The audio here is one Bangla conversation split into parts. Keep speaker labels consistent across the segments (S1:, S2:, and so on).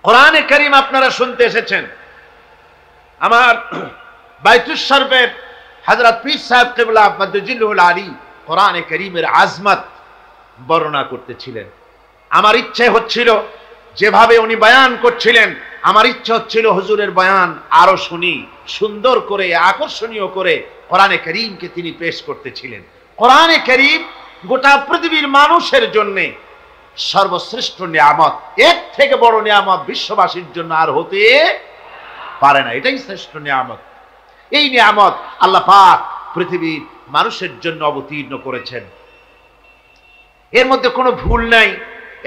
S1: কোরআনে কারীম আপনারা শুনতে এসেছেন, আমার বাইতুল শরীফের হযরত পীর সাহেব কিবলা মাদ্দাজিলুল আলী কোরআনে কারীমের আজমত বর্ণনা করতেছিলেন। আমার ইচ্ছে হচ্ছিল যেভাবে উনি বয়ান করছিলেন, আমার ইচ্ছে হচ্ছিল হুজুরের বয়ান আরো শুনি, সুন্দর করে আকর্ষণীয় করে কোরআনে কারীমকে তিনি পেশ করতেছিলেন। কোরআনে কারীম গোটা পৃথিবীর মানুষের জন্য সর্বশ্রেষ্ঠ নিয়ামত, এর থেকে বড় নিয়ামত বিশ্ববাসীর জন্য আর হতে পারে না। এটাই শ্রেষ্ঠ নিয়ামত। এই নিয়ামত আল্লাহ পাক পৃথিবীর মানুষের জন্য অবতীর্ণ করেছেন, এর মধ্যে কোনো ভুল নাই।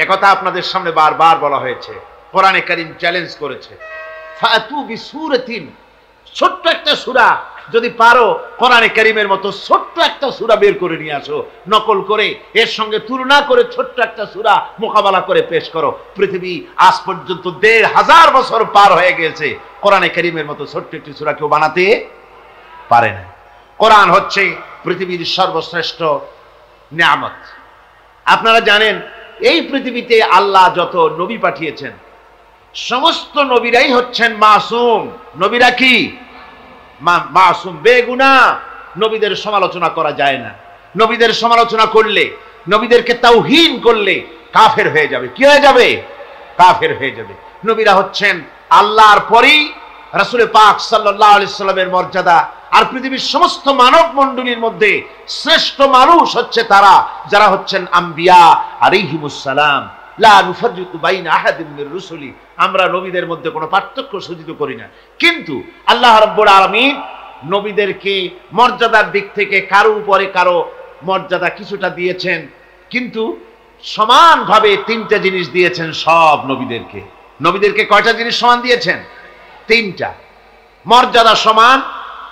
S1: একথা আপনাদের সামনে বারবার বলা হয়েছে। কোরআনে কারীম চ্যালেঞ্জ করেছে, ফাতু বিসূরাতিন, ছোট্ট একটা সূরা যদি পারো কোরআনে কারীমের মতো ছোট্ট একটা সূরা বের করে নিয়ে আসো, নকল করে এর সঙ্গে তুলনা করে ছোট্ট একটা সূরা মোকাবেলা করে পেশ করো। পৃথিবী আজ পর্যন্ত ১৫০০ বছর পার হয়ে গেছে, কোরআনে কারীমের মতো ছোট্ট একটি সূরা কেউ বানাতে পারে না। কোরআন হচ্ছে পৃথিবীর সর্বশ্রেষ্ঠ নিয়ামত। আপনারা জানেন এই পৃথিবীতে আল্লাহ যত নবী পাঠিয়েছেন সমস্ত নবীরাই হচ্ছেন মাসুম। নবীরা কি মাসুম, বেগুনাহ। নবীদের সমালোচনা করা যায় না। নবীদের সমালোচনা করলে, নবীদেরকে তাওহীন করলে কাফের হয়ে যাবে। কি হয়ে যাবে? কাফের হয়ে যাবে। নবীরা হচ্ছেন আল্লাহর পরেই রাসূল পাক সাল্লাল্লাহু আলাইহি সাল্লামের মর্যাদা। আর পৃথিবীর সমস্ত মানব মণ্ডলীর মধ্যে শ্রেষ্ঠ মানুষ হচ্ছে তারা যারা হচ্ছেন আম্বিয়া আলাইহিমুস সালাম। লা নুফাররিকু বাইনা আহাদিন মির রুসুলি, আমরা নবীদের মধ্যে কোনো পার্থক্য সূচিত করি না। কিন্তু আল্লাহ রাব্বুল আলামিন নবীদেরকে মর্যাদার দিক থেকে কারো উপরে কারো মর্যাদা কিছুটা দিয়েছেন, কিন্তু সমানভাবে তিনটা জিনিস দিয়েছেন সব নবীদেরকে। নবীদেরকে কয়টা জিনিস সমান দিয়েছেন? তিনটা। মর্যাদা সমান,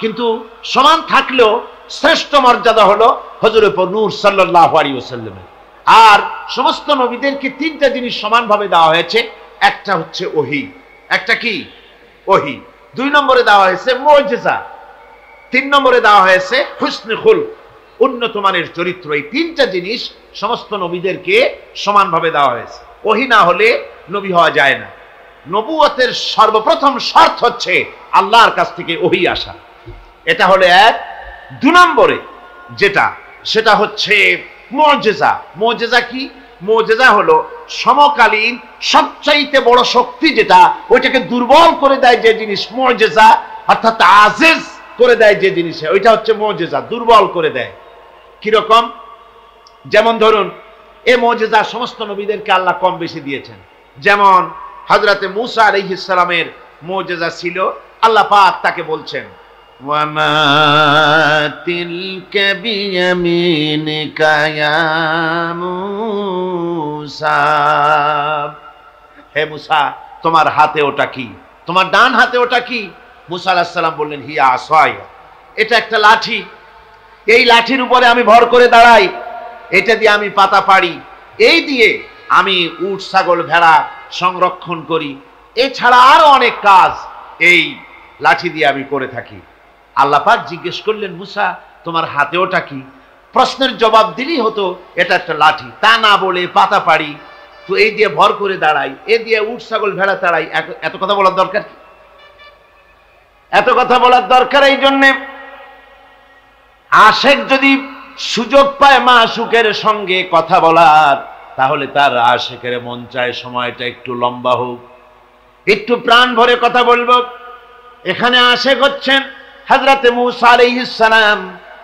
S1: কিন্তু সমান থাকলেও শ্রেষ্ঠ মর্যাদা হলো হযরত নূর সাল্লাল্লাহু আলাইহি ওয়াসাল্লামের। আর সমস্ত নবীদেরকে তিনটা জিনিস সমানভাবে দেওয়া হয়েছে। একটা হচ্ছে ওহী, একটা কি? ওহী। ২ নম্বরে দেওয়া হয়েছে মুজিজা, ৩ নম্বরে দেওয়া হয়েছে হুসনুল খুলক, উন্নত মানের চরিত্র। এই তিনটা জিনিস সমস্ত নবীদেরকে সমানভাবে দেওয়া হয়েছে। ওহী না হলে নবী হওয়া যায় না। নবুয়তের সর্বপ্রথম শর্ত হচ্ছে আল্লাহর কাছ থেকে ওহী আসা। এটা হলো এক। ২ নম্বরে যেটা, সেটা হচ্ছে মুজিজা। মুজিজা কি? মুজিজা হলো সমকালীন সবচাইতে বড় শক্তি যেটা, ওইটাকে দুর্বল করে দেয় যে জিনিস মুজিজা, অর্থাৎ আজিজ করে দেয় যে জিনিস, ওইটা হচ্ছে মুজিজা, দুর্বল করে দেয়। কিরকম? যেমন ধরুন, এই মুজিজা সমস্ত নবীদেরকে আল্লাহ কম বেশি দিয়েছেন। যেমন হযরতে মূসা আলাইহিস সালামের মুজিজা ছিল, আল্লাহ পাক তাকে বলছেন ওয়ামা তিলকা বিয়ামিনিকা ইয়া মূসা, হে মূসা তোমার হাতে ওটা কি? তোমার ডান হাতে ওটা কি? মূসা আলাইহিস সালাম বললেন হিয়া আসায়া, এটা একটা লাঠি। এই লাঠির উপরে আমি ভর করে দাঁড়াই, এটা দিয়ে আমি পাতা পাড়ি, এই দিয়ে আমি উট ছাগল ভেড়া সংরক্ষণ করি, এছাড়া আরো অনেক কাজ এই লাঠি দিয়ে আমি করে থাকি। আল্লাহ পাক জিজ্ঞেস করলেন মূসা তোমার হাতে ওটা কি? প্রশ্নের জবাব দিলেই হতো এটা একটা লাঠি, তা না বলে পাতা পাড়ি, তো এই দিয়ে ভর করে দাঁড়াই, এ দিয়ে উট ছাগল ভেড়া তাড়াই। এত কথা বলার দরকার কি? এত কথা বলার দরকার এই জন্যে, আশেক যদি সুযোগ পায় মাশূকের সঙ্গে কথা বলার, তাহলে তার আশেকের মন চায় সময়টা একটু লম্বা হোক, একটু প্রাণ ভরে কথা বলবো। এখানে আশেক হচ্ছেন হযরতে মূসা আলাইহিস সালাম,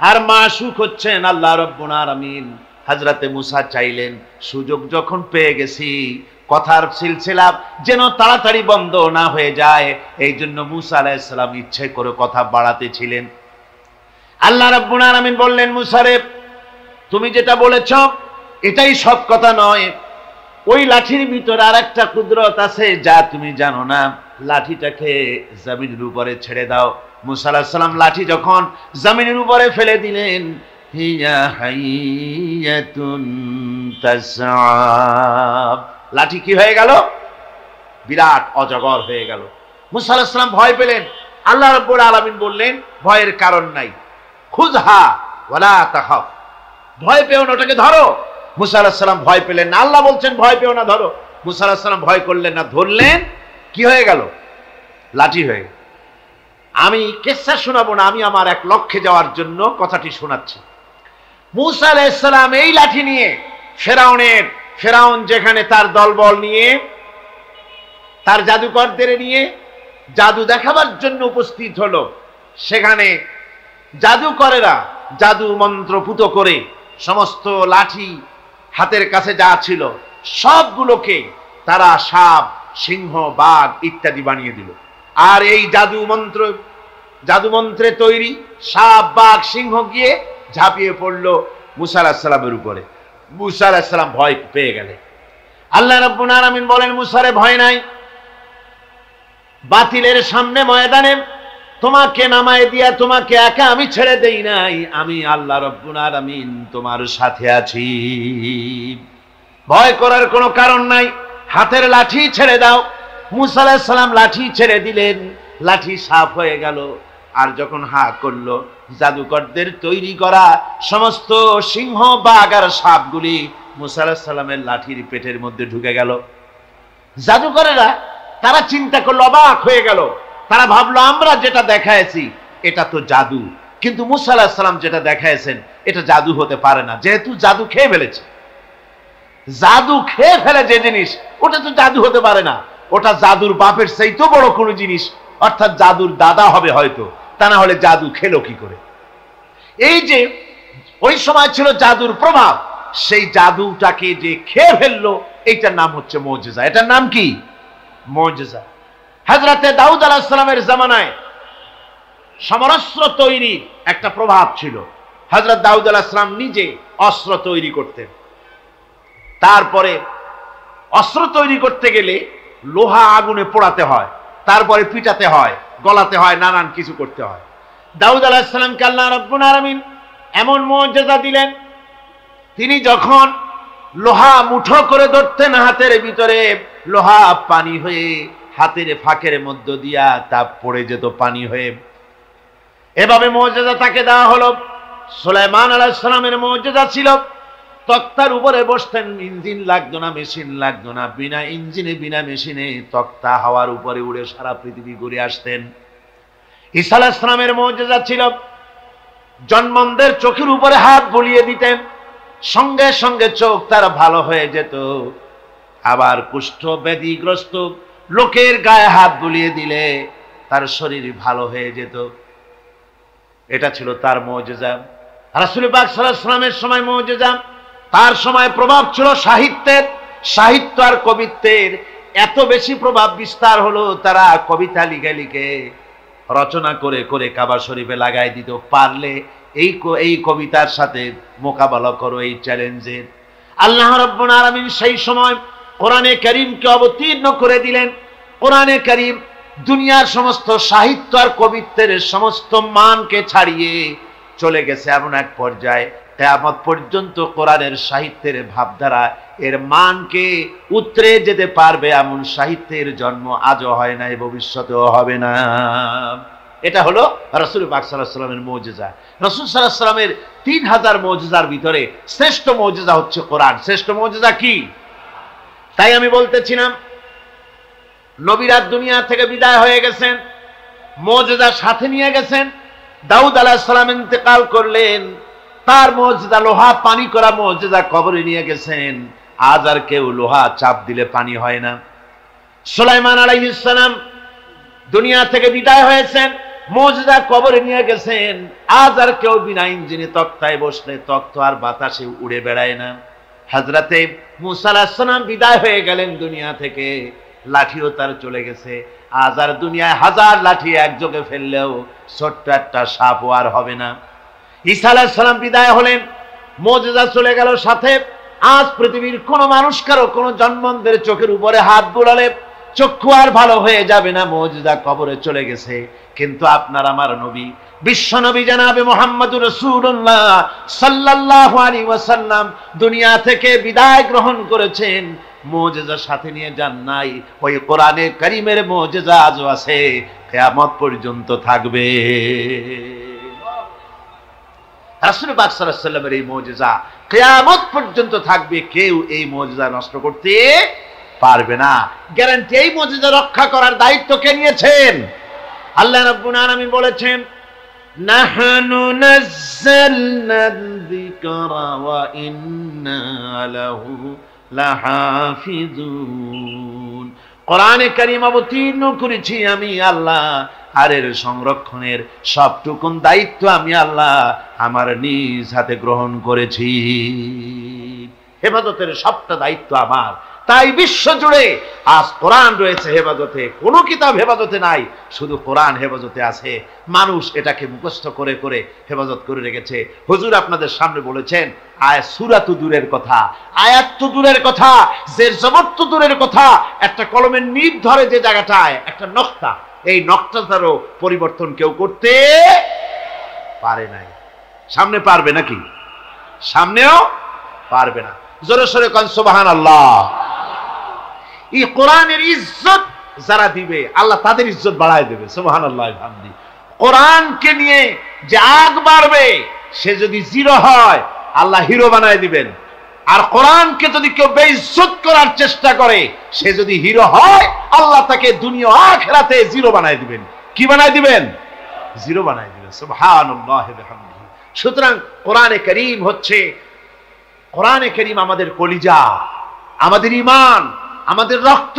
S1: আর মাশূক হচ্ছেন আল্লাহ রাব্বুল আলামিন। হযরতে মূসা চাইলেন সুযোগ যখন পেয়ে গেছি, কথার সিলসিলা যেন তাড়াতাড়ি বন্ধ না হয়ে যায়, এই জন্য মূসা আলাইহিস সালাম ইচ্ছে করে কথা বাড়াতেছিলেন। আল্লাহ রাব্বুল আলামিন বললেন মূসা রে, তুমি যেটা বলেছ এটাই সব কথা নয়, ওই লাঠির ভিতরে আর একটা কুদরত আছে যা তুমি জানো না, লাঠিটাকে জমিনের উপরে ছেড়ে দাও। মূসা আলাইহিস সালাম লাঠি যখন জমিনের উপরে ফেলে দিলেন, হিয়া হাইয়াতুন তাসআব, লাঠি কি হয়ে গেল? বিরাট অজগর হয়ে গেল। মূসা আলাইহিস সালাম ভয় পেলেন। আল্লাহ রাব্বুল আলামিন বললেন ভয়ের কারণ নাই, খুযহা ওয়ালা তাখাফ, ভয় পেও না, ওটাকে ধরো। মূসা আলাইহিস সালাম ভয় পেলেন না, আল্লাহ বলছেন ভয় পেও না, ধরো। মূসা আলাইহিস সালাম ভয় করলেন না, ধরলেন। কি হয়ে গেল? লাঠি হয়ে গেল। আমি কিসসা শোনাবো না, আমি আমার এক লক্ষ্যে যাওয়ার জন্য কথাটি শোনাচ্ছি। মূসা আলাইহিস সালাম এই লাঠি নিয়ে ফেরাউন যেখানে তার দলবল নিয়ে, তার জাদুকরদের নিয়ে জাদু দেখাবার জন্য উপস্থিত হলো, সেখানে জাদুকরেরা জাদু মন্ত্র পুত করে সমস্ত লাঠি হাতের কাছে যা ছিল সবগুলোকে তারা সাপ, সিংহ, বাঘ ইত্যাদি বানিয়ে দিল। আর এই জাদু মন্ত্রে তৈরি সাপ, বাঘ, সিংহ গিয়ে ঝাঁপিয়ে পড়লো মূসা আলাইহিস সালামের উপরে। মূসা আলাইহিস সালাম ভয় পেয়ে গেলেন। আল্লাহ রাব্বুল আলামিন বলেন, মূসারে ভয় নাই, বাতিলের সামনে ময়দানে তোমাকে নামায় দিয়া তোমাকে একা আমি ছেড়ে দেই নাই, আমি আল্লাহ রাব্বুল আলামিন তোমার সাথে আছি, ভয় করার কোনো কারণ নাই, হাতের লাঠি ছেড়ে দাও। মূসা আলাইহিস সালাম লাঠি ছেড়ে দিলেন, লাঠি সাফ হয়ে গেল। আর যখন হা করলো, জাদুকরদের তৈরি করা সমস্ত সিংহ, বাঘ আর সাপগুলি মূসা আলাইহিস সালামের লাঠির পেটের মধ্যে ঢুকে গেল। জাদুকরেরা তারা চিন্তা করলো, অবাক হয়ে গেল। তারা ভাবলো আমরা যেটা দেখাইছি এটা তো জাদু, কিন্তু মূসা আলাইহিস সালাম যেটা দেখাইছেন এটা জাদু হতে পারে না, যেহেতু জাদু খেয়ে ফেলেছে। জাদু খেয়ে ফেলে যে জিনিস ওটা তো জাদু হতে পারে না, ওটা জাদুর বাপের চাইতেও বড় কোনো জিনিস, অর্থাৎ জাদুর দাদা হবে হয়তো, তা না হলে জাদু খেলো কি করে? এই যে ওই সময় ছিল জাদুর প্রভাব, সেই জাদুটাকে যে খেয়ে ফেললো, এইটার নাম হচ্ছে মুজিজা। এটার নাম কি? মুজিজা। হযরতে দাউদ আলাইহিস সালামের জামানায় সমরাস্ত্র তৈরি একটা প্রভাব ছিল। হযরত দাউদ আলাইহিস সালাম নিজে অস্ত্র তৈরি করতেন। তারপরে অস্ত্র তৈরি করতে গেলে লোহা আগুনে পোড়াতে হয়, তারপরে পিটাতে হয়, গলাতে হয়, নানান কিছু করতে হয়। দাউদ আলাইহিস সালামকে আল্লাহ রাব্বুল আলামিন এমন মুজিজা দিলেন, তিনি যখন লোহা মুঠো করে ধরতেন হাতের ভিতরে, লোহা পানি হয়ে হাতের ফাঁকের মধ্য দিয়া তা পড়ে যেত পানি হয়ে। এভাবে মুজিজা তাকে দেওয়া হলো। সুলাইমান আলাইহিস সালামের মুজিজা ছিল তক্তার উপরে বসতেন, ইঞ্জিন লাগতো না, মেশিন লাগতো না, বিনা ইঞ্জিনে বিনা মেশিনে তক্তা হাওয়ার উপরে উড়ে সারা পৃথিবী ঘুরে আসতেন। ঈসা আলাইহিস সালামের মুজিজা ছিল জন্মদের চোখের উপরে হাত বুলিয়ে দিতেন, সঙ্গে সঙ্গে চোখ তার ভালো হয়ে যেত। আবার কুষ্ঠ ব্যাধিগ্রস্ত লোকের গায়ে হাত বুলিয়ে দিলে তার শরীর ভালো হয়ে যেত। এটা ছিল তার মুজিজা। রাসূল পাক সাল্লাল্লাহু আলাইহি ওয়াসাল্লামের সময় মুজিজা, তার সময় প্রভাব ছিল সাহিত্যের, সাহিত্য আর কবিত্বের এত বেশি প্রভাব বিস্তার হলো, তারা কবিতা লিখে লিখে রচনা করে করে কাবা শরীফে লাগাই দিত। পারলে এই কবিতার সাথে মোকাবেলা করো এই চ্যালেঞ্জের। আল্লাহ রাব্বুল আলামিন সেই সময় কোরআনে কারীমকে অবতীর্ণ করে দিলেন। কোরআনে কারীম দুনিয়ার সমস্ত সাহিত্য আর কবিত্বের সমস্ত মানকে ছাড়িয়ে চলে গেছে এমন এক পর্যায়ে, কিয়ামত পর্যন্ত কোরআনের সাহিত্যের ভাবধারা এর মানকে উতরে যেতে পারবে এমন সাহিত্যের জন্ম আজও হয় নাই, ভবিষ্যতেও হবে না। এটা হলো রাসূল পাক সাল্লাল্লাহু আলাইহি ওয়াসাল্লামের মুজিজা। রাসূল সাল্লাল্লাহু আলাইহি ওয়াসাল্লামের 3000 মুজিজার ভিতরে শ্রেষ্ঠ মুজিজা হচ্ছে কোরআন। শ্রেষ্ঠ মুজিজা কি? তাই আমি বলতেছিলাম, নবীরা দুনিয়া থেকে বিদায় হয়ে গেছেন, মুজিজা সাথে নিয়ে গেছেন। দাউদ আলাইহিস সালাম ইন্তেকাল করলেন, তার মুজিজা লোহা পানি করা মুজিজা কবরে নিয়ে গেছেন। আজ আর কেউ লোহা চাপ দিলে পানি হয় না। সুলাইমান আলাইহিস সালাম দুনিয়া থেকে বিদায় হয়েছেন, মুজিজা কবরে নিয়ে গেছেন। আজ আর কেউ বিনা ইঞ্জিনে তক্তায় বসলে তক্ত আর বাতাসে উড়ে বেড়ায় না। হযরতে মূসা আলাইহিস সালাম বিদায় হয়ে গেলেন দুনিয়া থেকে, লাঠিও তার চলে গেছে। আজ আর দুনিয়ায় হাজার লাঠি একযোগে ফেললেও ছোট্ট একটা সাপও আর হবে না। ঈসা আলাইহিস সালাম বিদায় হলেন, মুজিজা চলে গেল সাথে। আজ পৃথিবীর কোন মানুষ কারো কোন জন্মদের চোখের উপরে হাত বুলালে চক্ষু আর ভালো হয়ে যাবে না, মুজিজা কবরে চলে গেছে। কিন্তু আপনার আমার নবী, বিশ্ব নবী জনাবে মুহাম্মদুর রাসূলুল্লাহ সাল্লাল্লাহু আলাইহি ওয়াসাল্লাম দুনিয়া থেকে বিদায় গ্রহণ করেছেন, মুজিজা সাথে নিয়ে যান নাই। ওই কোরআনে কারীমের মুজিজা আজও আছে, কিয়ামত পর্যন্ত থাকবে। রাসূল পাক সাল্লাল্লাহু আলাইহি ওয়াসাল্লামের এই মুজিজা কিয়ামত পর্যন্ত থাকবে, কেউ এই মুজিজা নষ্ট করতে পারবে না। গ্যারান্টি এই মজিজা রক্ষা করার দায়িত্ব কে নিয়েছেন? আল্লাহ রাব্বুল আলামিন বলেছেন, নাহনু নাযালনা যিকরা ওয়া ইন্না লাহু লাহাফিজুন। কোরআনে কারীম অবতীর্ণ করেছি আমি আল্লাহ, আর এর সংরক্ষণের সবটুকুন দায়িত্ব আমি আল্লাহ আমার নিজ হাতে গ্রহণ করেছি। হেফাজতের সবটা দায়িত্ব আমার। তাই বিশ্ব জুড়ে আজ কোরআন রয়েছে হেফাজতে, কোনো কিতাব হেফাজতে নাই, শুধু কোরআন হেফাজতে আছে। মানুষ এটাকে মুখস্থ করে করে হেফাজত করে রেখেছে। হুজুর আপনাদের সামনে বলেছেন সূরা তো দূরের কথা, আয়াত তো দূরের কথা, জের জবর তো দূরের কথা, একটা কলমের নিব ধরে যে জায়গাটায় একটা নকশা, এই নকশাটারও পরিবর্তন কেউ করতে পারে নাই। সামনে পারবে নাকি? সামনেও পারবে না। জোরে সোরে কোন সুবহানাল্লাহ। এই কোরআনের ইজ্জত যারা দিবে আল্লাহ তাদের ইজ্জত বাড়ায় দেবে। সুবহানাল্লাহ হামদি। কোরআনকে নিয়ে যে আগ বাড়বে সে যদি জিরো হয় আল্লাহ হিরো বানায় দিবেন। আর কোরআনকে যদি কেউ বেইজ্জত করার চেষ্টা করে সে যদি হিরো হয় আল্লাহ তাকে দুনিয়া আখিরাতে জিরো বানায় দিবেন। কি বানায় দিবেন? জিরো বানায় দিবেন। সুবহানাল্লাহ বিহামদিহি। সুতরাং কোরআনে কারীম হচ্ছে, কোরআনে কারীম আমাদের কলিজা, আমাদের ঈমান, আমাদের রক্ত,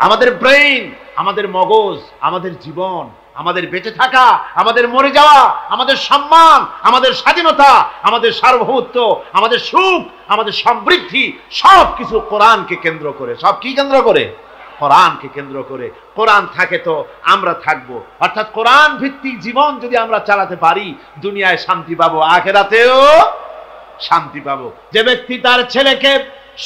S1: আমাদের ব্রেইন, আমাদের মগজ, আমাদের জীবন, আমাদের বেঁচে থাকা, আমাদের মরে যাওয়া, আমাদের সম্মান, আমাদের স্বাধীনতা, আমাদের সার্বভৌমত্ব, আমাদের সুখ, আমাদের সমৃদ্ধি সব কিছু কোরআনকে কেন্দ্র করে। সব কি কেন্দ্র করে? কোরআনকে কেন্দ্র করে। কোরআন থাকে তো আমরা থাকবো। অর্থাৎ কোরআন ভিত্তিক জীবন যদি আমরা চালাতে পারি দুনিয়ায় শান্তি পাবো, আখিরাতেও শান্তি পাবো। যে ব্যক্তি তার ছেলেকে,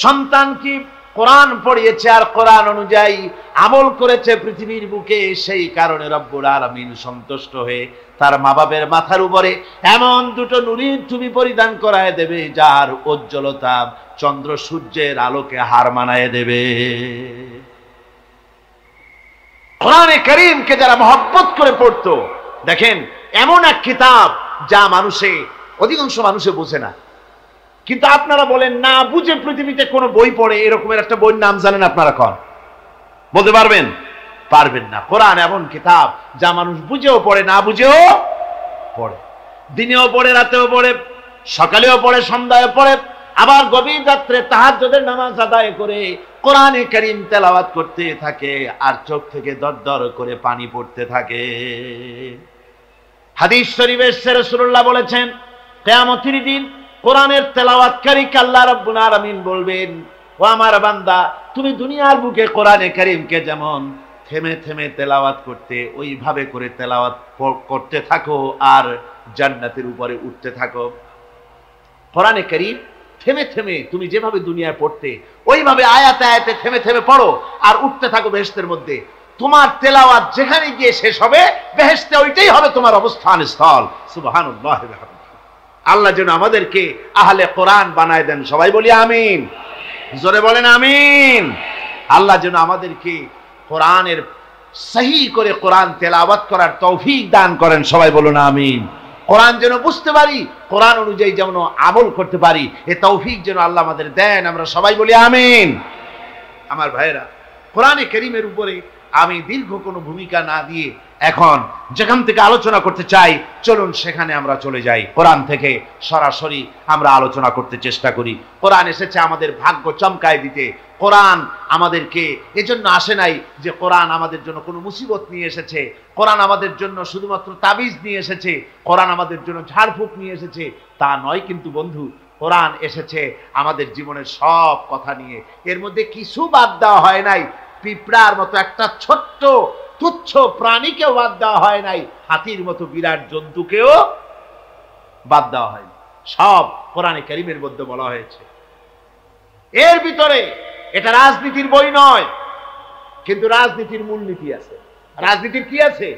S1: সন্তানকে কোরআন পড়িয়েছে আর কোরআন অনুযায়ী আমল করেছে পৃথিবীর বুকে, সেই কারণে রব্বুল আলামিন সন্তুষ্ট হয়ে তার মা বাবার মাথার উপরে এমন দুটো নুরির টুপি পরিধান করায় দেবে যার উজ্জ্বলতা চন্দ্র সূর্যের আলোকে হার মানায় দেবে। কোরআনে কারীমকে যারা মহব্বত করে পড়তো, দেখেন এমন এক কিতাব যা অধিকাংশ মানুষে বোঝে না। কিন্তু আপনারা বলেন না বুঝে পৃথিবীতে কোন বই পড়ে, এরকমের একটা বইয়ের নাম জানেন আপনারা? বলতে পারবেন? পারবেন না। কোরআন এমন কিতাব যা মানুষ বুঝেও পড়ে, না বুঝেও পড়ে, দিনেও পড়ে, রাতেও পড়ে, সকালেও পড়ে, সন্ধ্যায় পড়ে, আবার গভীর রাত্রে তাহাজ্জুদের নামাজ আদায় করে কোরআনে কারীম তেলাওয়াত করতে থাকে আর চোখ থেকে দরদর করে পানি পড়তে থাকে। হাদিস শরীফে রাসূলুল্লাহ বলেছেন কিয়ামতের দিন কোরআনের তেলাওয়াতকারীকে আল্লাহ রাব্বুল আলামিন বলবেন, ও আমার বান্দা, তুমি দুনিয়ার বুকে কোরআনে কারীমকে যেমন থেমে থেমে তেলাওয়াত করতে, ওইভাবে করে তেলাওয়াত করতে থাকো আর জান্নাতের উপরে উঠতে থাকো। কোরআনে কারীম থেমে থেমে তুমি যেভাবে দুনিয়ায় পড়তে ওইভাবে আয়াতে আয়াতে থেমে থেমে পড়ো আর উঠতে থাকো বেহেশতের মধ্যে। তোমার তেলাওয়াত যেখানে গিয়ে শেষ হবে বেহেশতে ওইটাই হবে তোমার অবস্থান স্থল। সুবহানাল্লাহ। আল্লাহ যেন আমাদেরকে আহলে কোরআন বানায় দেন। সবাই বলি আমিন। জোরে বলেন আমিন। আল্লাহ যেন আমাদেরকে কোরআনের সহি করে কোরআন তেলাওয়াত করার তৌফিক দান করেন। সবাই বলুন আমিন। কোরআন যেন বুঝতে পারি, কোরআন অনুযায়ী যেন আমল করতে পারি, এই তৌফিক যেন আল্লাহ আমাদের দেন। আমরা সবাই বলি আমিন। আমার ভাইয়েরা, কোরআনে কারীমের উপরে আমি দীর্ঘ কোনো ভূমিকা না দিয়ে এখন যেখান থেকে আলোচনা করতে চাই, চলুন সেখানে আমরা চলে যাই। কোরআন থেকে সরাসরি আমরা আলোচনা করতে চেষ্টা করি। কোরআন এসেছে আমাদের ভাগ্য চমকায় দিতে। কোরআন আমাদেরকে এজন্য আসে নাই যে কোরআন আমাদের জন্য কোনো মুসিবত নিয়ে এসেছে, কোরআন আমাদের জন্য শুধুমাত্র তাবিজ নিয়ে এসেছে, কোরআন আমাদের জন্য ঝাড়ফুঁক নিয়ে এসেছে, তা নয়। কিন্তু বন্ধু, কোরআন এসেছে আমাদের জীবনের সব কথা নিয়ে। এর মধ্যে কিছু বাদ দেওয়া হয় নাই। পিঁপড়ার মতো একটা ছোট্ট তুচ্ছ প্রাণীকেও বাদ দেওয়া হয় নাই, হাতির মতো বিরাট জন্তুকেও বাদ দেওয়া হয়নি। সব কোরআনে কারীমের মধ্যে বলা হয়েছে। এর ভিতরে এটা রাজনীতির বই নয়, কিন্তু রাজনীতির মূলনীতি আছে। রাজনীতির কি আছে?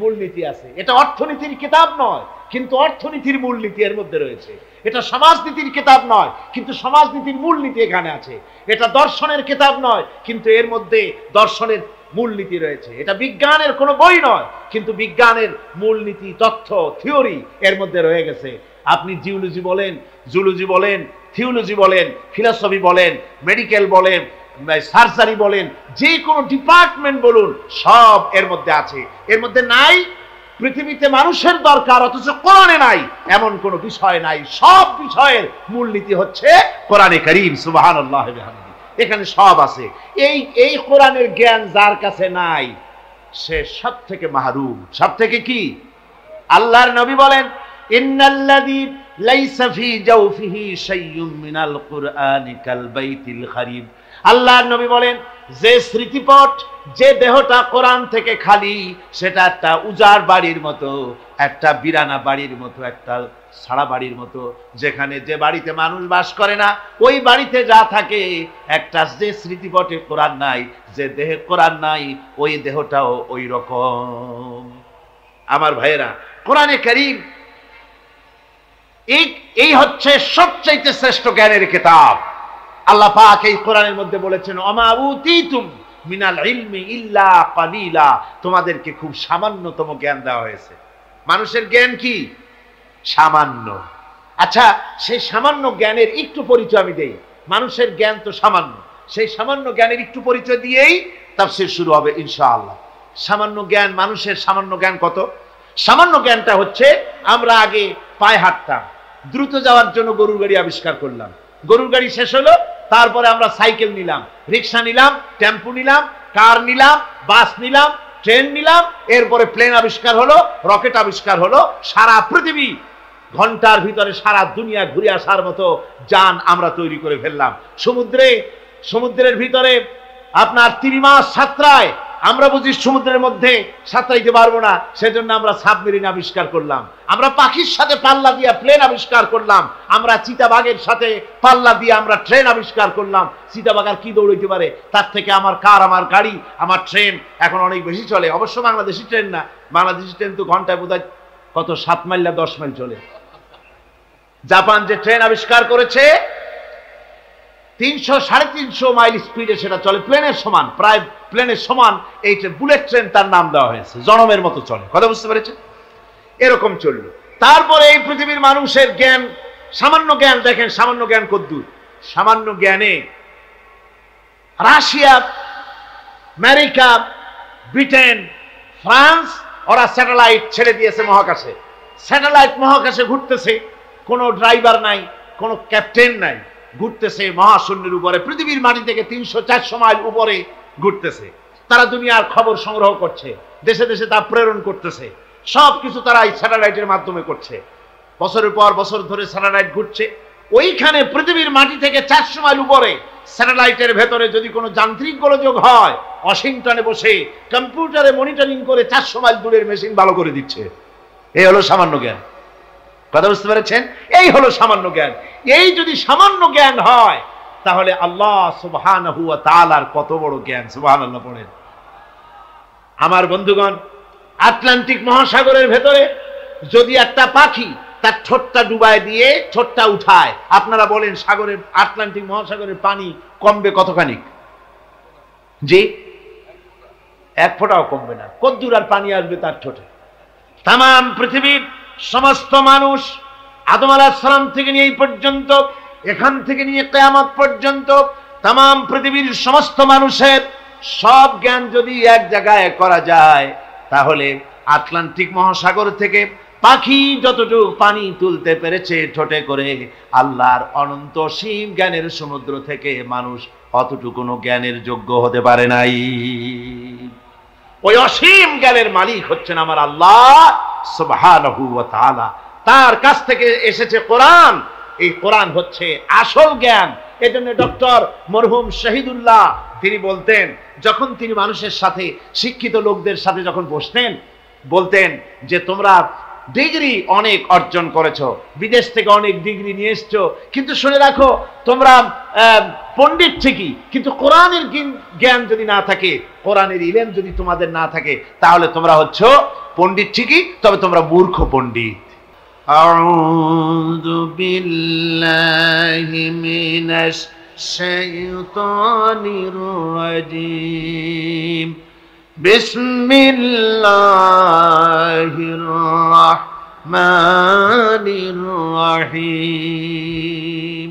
S1: মূলনীতি আছে। এটা অর্থনীতির কিতাব নয়, কিন্তু অর্থনীতির মূলনীতি এর মধ্যে রয়েছে। এটা সমাজনীতির কিতাব নয়, কিন্তু সমাজনীতির মূলনীতি এখানে আছে। এটা দর্শনের কিতাব নয়, কিন্তু এর মধ্যে দর্শনের মূলনীতি রয়েছে। এটা বিজ্ঞানের কোনো বই নয়, কিন্তু বিজ্ঞানের মূলনীতি, তথ্য, থিওরি এর মধ্যে রয়ে গেছে। আপনি জিওলজি বলেন, জুলজি বলেন, থিওলজি বলেন, ফিলসফি বলেন, মেডিকেল বলেন, সার্জারি বলেন, যে কোনো ডিপার্টমেন্ট বলুন, সব এর মধ্যে আছে। এর মধ্যে নাই পৃথিবীতে মানুষের দরকার অথচ কোরআনে নাই এমন কোন বিষয় নাই। সব বিষয়ের মূলনীতি হচ্ছে কোরআনে কারীম। সুবহানাল্লাহ ওয়া বিহামদিহি। এখানে সব আছে। এই কোরআনের জ্ঞান যার কাছে নাই সে সব থেকে মাহরুম। সব থেকে কি? আল্লাহর নবী বলেন, ইন্নাল্লাযী লাইসা ফি জাওফিহি শাইউম মিনাল কুরআনি কাল বাইতিল খারিব। আল্লাহর নবী বলেন, যে স্মৃতিপট, যে দেহটা কোরআন থেকে খালি, সেটা একটা উজাড় বাড়ির মতো, একটা বিরানা বাড়ির মতো, একটা ছাড়া বাড়ির মতো, যেখানে যে বাড়িতে মানুষ বাস করে না, ওই বাড়িতে যা থাকে, একটা যে স্মৃতিপটে কোরআন নাই, যে দেহে কোরআন নাই, ওই দেহটাও ওই রকম। আমার ভাইয়েরা, কোরআনে কারীম এই হচ্ছে সবচাইতে শ্রেষ্ঠ জ্ঞানের কিতাব। আল্লাহ পাক এই কোরআনের মধ্যে বলেছেন, ওমা উতিতুম মিনাল ইলমি ইল্লা কালিলা, তোমাদেরকে খুব সামান্যতম জ্ঞান দেওয়া হয়েছে। মানুষের জ্ঞান কি? সামান্য। আচ্ছা, সেই সামান্য জ্ঞানের একটু পরিচয় আমি দেই। মানুষের জ্ঞান তো সামান্য, সেই সামান্য জ্ঞানের একটু পরিচয় দিয়েই তাফসীর শুরু হবে ইনশাআল্লাহ। সামান্য জ্ঞান, মানুষের সামান্য জ্ঞান কত? সামান্য জ্ঞানটা হচ্ছে, আমরা আগে পায়ে হাঁটতাম, দ্রুত যাওয়ার জন্য গরুর গাড়ি আবিষ্কার করলাম, গরুর গাড়ি শেষ হলো, তারপরে আমরা সাইকেল নিলাম, রিক্সা নিলাম, টেম্পু নিলাম, কার নিলাম, বাস নিলাম, ট্রেন নিলাম, এরপরে প্লেন আবিষ্কার হলো, রকেট আবিষ্কার হলো, সারা পৃথিবী ঘন্টার ভিতরে সারা দুনিয়া ঘুরে আসার মতো যান আমরা তৈরি করে ফেললাম। সমুদ্রের ভিতরে আপনার 3 মাস সাঁতরায়, আমরা বুঝি সমুদ্রের মধ্যে সাঁতরাইতে পারবো না, সেজন্য আমরা সাবমেরিন আবিষ্কার করলাম। আমরা পাখির সাথে পাল্লা দিয়ে প্লেন আবিষ্কার করলাম। আমরা চিতাবাঘের সাথে পাল্লা দিয়ে আমরা ট্রেন আবিষ্কার করলাম। চিতাবাঘ আর কি দৌড়াইতে পারে? তার থেকে আমার কার, আমার গাড়ি, আমার ট্রেন এখন অনেক বেশি চলে। অবশ্য বাংলাদেশি ট্রেন না, বাংলাদেশি ট্রেন তো ঘন্টায় বোধহয় কত 7 মাইল না 10 মাইল চলে। জাপান যে ট্রেন আবিষ্কার করেছে 300-350 মাইল স্পিডে সেটা চলে, প্লেনের সমান, প্রায় প্লেনের সমান। এই বুলেট ট্রেন তার নাম দেওয়া হয়েছে, জনমের মতো চলে। কথা বুঝতে পেরেছেন? এরকম চললো। তারপরে এই পৃথিবীর মানুষের জ্ঞান, সামান্য জ্ঞান দেখেন, সামান্য জ্ঞান কদ্দূর। সামান্য জ্ঞানে রাশিয়া, আমেরিকা, ব্রিটেন, ফ্রান্স, ওরা স্যাটেলাইট ছেড়ে দিয়েছে মহাকাশে। স্যাটেলাইট মহাকাশে ঘুরতেছে, কোনো ড্রাইভার নাই, কোনো ক্যাপ্টেন নাই, ঘুরতেছে মহাশূন্যের উপরে, পৃথিবীর মাটি থেকে 300-400 মাইল উপরে ঘুরতেছে। তারা দুনিয়ার খবর সংগ্রহ করছে, দেশে দেশে তা প্রেরণ করতেছে। সবকিছু তারা এই স্যাটেলাইটের মাধ্যমে করছে। বছরের পর বছর ধরে স্যাটেলাইট ঘুরছে। ওইখানে পৃথিবীর মাটি থেকে 400 মাইল উপরে স্যাটেলাইটের ভেতরে যদি কোনো যান্ত্রিক গোলযোগ হয়, ওয়াশিংটনে বসে কম্পিউটারে মনিটরিং করে 400 মাইল দূরের মেশিন ভালো করে দিচ্ছে। এই হলো সামান্য জ্ঞান। কথা বুঝতে পেরেছেন? এই হলো সামান্য জ্ঞান। এই যদি সামান্য জ্ঞান হয়, তাহলে আল্লাহ সুবহানাহু ওয়া তাআলার কত বড় জ্ঞান। সুবহানাল্লাহ পড়েন। আমার বন্ধুগণ, আটলান্টিক মহাসাগরের ভেতরে যদি একটা পাখি তার ঠোঁটটা ডুবায় দিয়ে ঠোঁটটা উঠায়, আপনারা বলেন সাগরের, আটলান্টিক মহাসাগরের পানি কমবে কতখানি? জি, 1 ফোঁটাও কমবে না। কদ্দুর আর পানি আসবে তার ঠোঁটে? তাম পৃথিবীর সমস্ত মানুষ, আদম আলাইহিস সালাম থেকে নিয়ে এই পর্যন্ত, এখান থেকে নিয়ে কিয়ামত পর্যন্ত, তাম পৃথিবীর সমস্ত মানুষের সব জ্ঞান যদি এক জায়গায় করা যায়, তাহলে আটলান্টিক মহাসাগর থেকে পাখি যতটুকু পানি তুলতে পেরেছে ঠোঁটে করে, আল্লাহর অনন্ত অসীম জ্ঞানের সমুদ্র থেকে মানুষ অতটুকু জ্ঞানের যোগ্য হতে পারে নাই। ওই অসীম জ্ঞানের মালিক হচ্ছেন আমার আল্লাহ সুবহানাহু ওয়া তাআলা। তার কাছ থেকে এসেছে কোরআন। এই কোরআন হচ্ছে আসল জ্ঞান। এজন্য ডক্টর মরহুম শহীদুল্লাহ তিনি বলতেন, যখন তিনি মানুষের সাথে, শিক্ষিত লোকদের সাথে যখন বসতেন, বলতেন যে তোমরা ডিগ্রি অনেক অর্জন করেছো, বিদেশ থেকে অনেক ডিগ্রি নিয়ে এসছো, কিন্তু শুনে রাখো তোমরা পণ্ডিত ঠিকই, কিন্তু কোরআনের জ্ঞান যদি না থাকে, কোরআনের ইলম যদি তোমাদের না থাকে, তাহলে তোমরা হচ্ছো পণ্ডিত ঠিকই, তবে তোমরা মূর্খ পণ্ডিত। আউযু বিল্লাহি মিনাশ শাইতানির রাজীম। বিসমিল্লাহির রাহমানির রাহিম।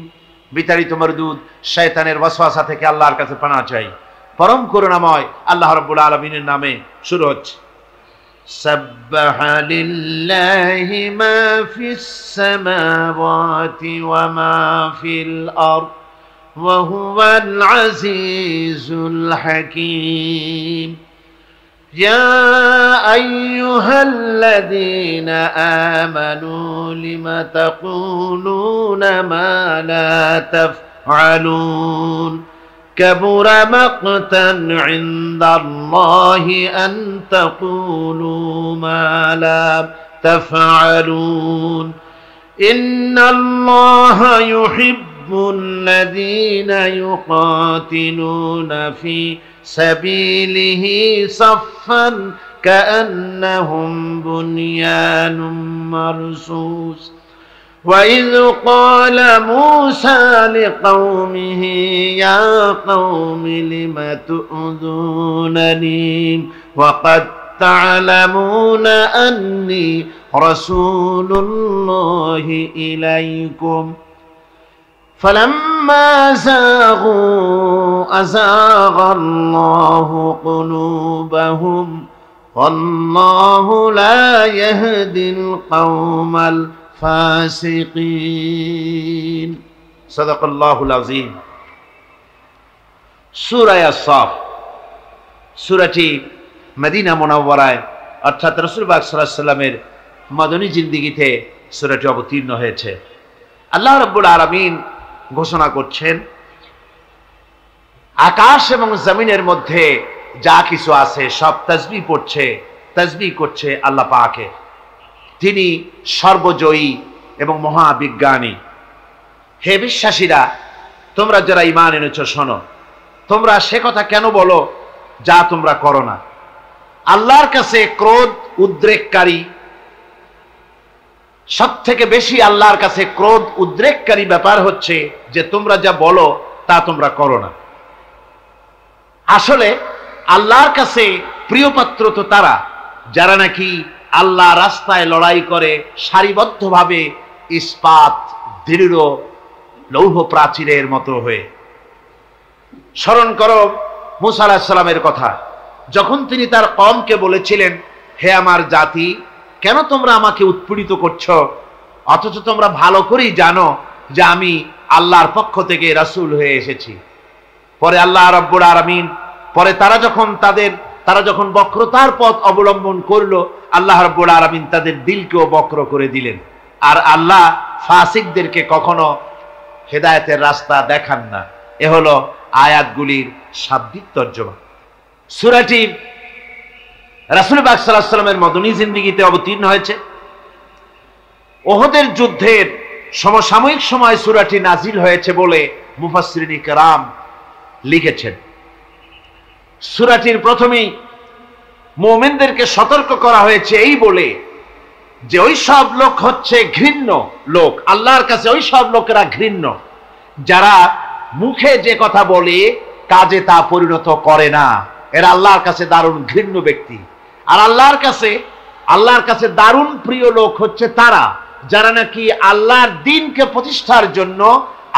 S1: বিতাড়িত মরদুদ শয়তানের ওয়াসওয়াসা থেকে আল্লাহর কাছে পানাহ চাই। পরম করুণাময় আল্লাহ রাব্বুল আলামিনের নামে শুরু হচ্ছে। সাব্বাহা লিল্লাহি মা ফিস সামাওয়াতি ওয়া মা ফিল আরদ ওয়া হুয়াল আজিজুল হাকীম। يا أيها الذين آمنوا لم تقولون ما لا تفعلون كبر مقتا عند الله أن تقولوا ما لا تفعلون إن الله يحب الذين يقاتلون في سبيله صفا كأنهم بنيان مرصوص وإذ قال موسى لقومه يا قوم لم تؤذونني وقد تعلمون أني رسول الله إليكم فلما زاغوا أزاغ الله قلوبهم والله لا يهدي القوم الفاسقين صدق الله العظيم। সূরা আস-সাফ সূরাটি মদিনা মুনাওয়ারায় অর্থাৎ রাসূল পাক সাল্লাল্লাহু আলাইহি ওয়াসাল্লামের মদনী জিন্দেগিতে সূরাটি অবতীর্ণ হয়েছে। আল্লাহ রাব্বুল আলামিন ঘোষণা করছেন আকাশ এবং জমিনের মধ্যে যা কিছু আছে সব তাসবিহ পড়ছে, তাসবিহ করছে আল্লাহ পাকের। তিনি সর্বজয়ী এবং মহাবিজ্ঞানী। হে বিশ্বাসীরা, তোমরা যারা ঈমান এনেছো শোনো, তোমরা সে কথা কেন বলো যা তোমরা করো না। আল্লাহর কাছে ক্রোধ উদ্রেককারী সব থেকে বেশি আল্লাহর কাছে ক্রোধ উদ্রেককারী ব্যাপার হচ্ছে যে তোমরা যা বলো তা তোমরা করো না। আসলে আল্লাহর কাছে প্রিয়পাত্র তো তারা যারা নাকি আল্লাহ রাস্তায় লড়াই করে সারিবদ্ধভাবে ইস্পাত দৃঢ় লৌহ প্রাচীরের মতো হয়ে। স্মরণ করো মূসা আলাইহিস সালামের কথা, যখন তিনি তার কওমকে বলেছিলেন, হে আমার জাতি, কেন তোমরা আমাকে উৎপীড়িত করছো, অথচ তোমরা ভালো করেই জানো যে আমি আল্লাহর পক্ষ থেকে রাসূল হয়ে এসেছি। পরে আল্লাহ রাব্বুল আলামিন পরে তারা যখন বক্রতার পথ অবলম্বন করলো, আল্লাহ রাব্বুল আলামিন তাদের দিলকেও বক্র করে দিলেন। আর আল্লাহ ফাসিকদেরকে কখনো হেদায়েতের রাস্তা দেখান না। এ হলো আয়াতগুলির শাব্দিক তর্জমা। সূরাটি রাসূল পাক সাল্লাল্লাহু আলাইহি ওয়াসাল্লামের মদনী জিন্দেগিতে অবতীর্ণ হয়েছে। উহুদের যুদ্ধের সমসাময়িক সময় সূরাটি নাজিল হয়েছে বলে মুফাসসিরিন কিরাম লিখেছেন। সূরাটির প্রথমেই মুমিনদেরকে সতর্ক করা হয়েছে এই বলে যে ওই সব লোক হচ্ছে ঘৃণ্য লোক, আল্লাহর কাছে ওই সব লোকেরা ঘৃণ্য যারা মুখে যে কথা বলে কাজে তা পরিণত করে না। এরা আল্লাহর কাছে দারুণ ঘৃণ্য ব্যক্তি। আর আল্লাহর কাছে দারুণ প্রিয় লোক হচ্ছে তারা যারা নাকি আল্লাহর দ্বীনকে প্রতিষ্ঠার জন্য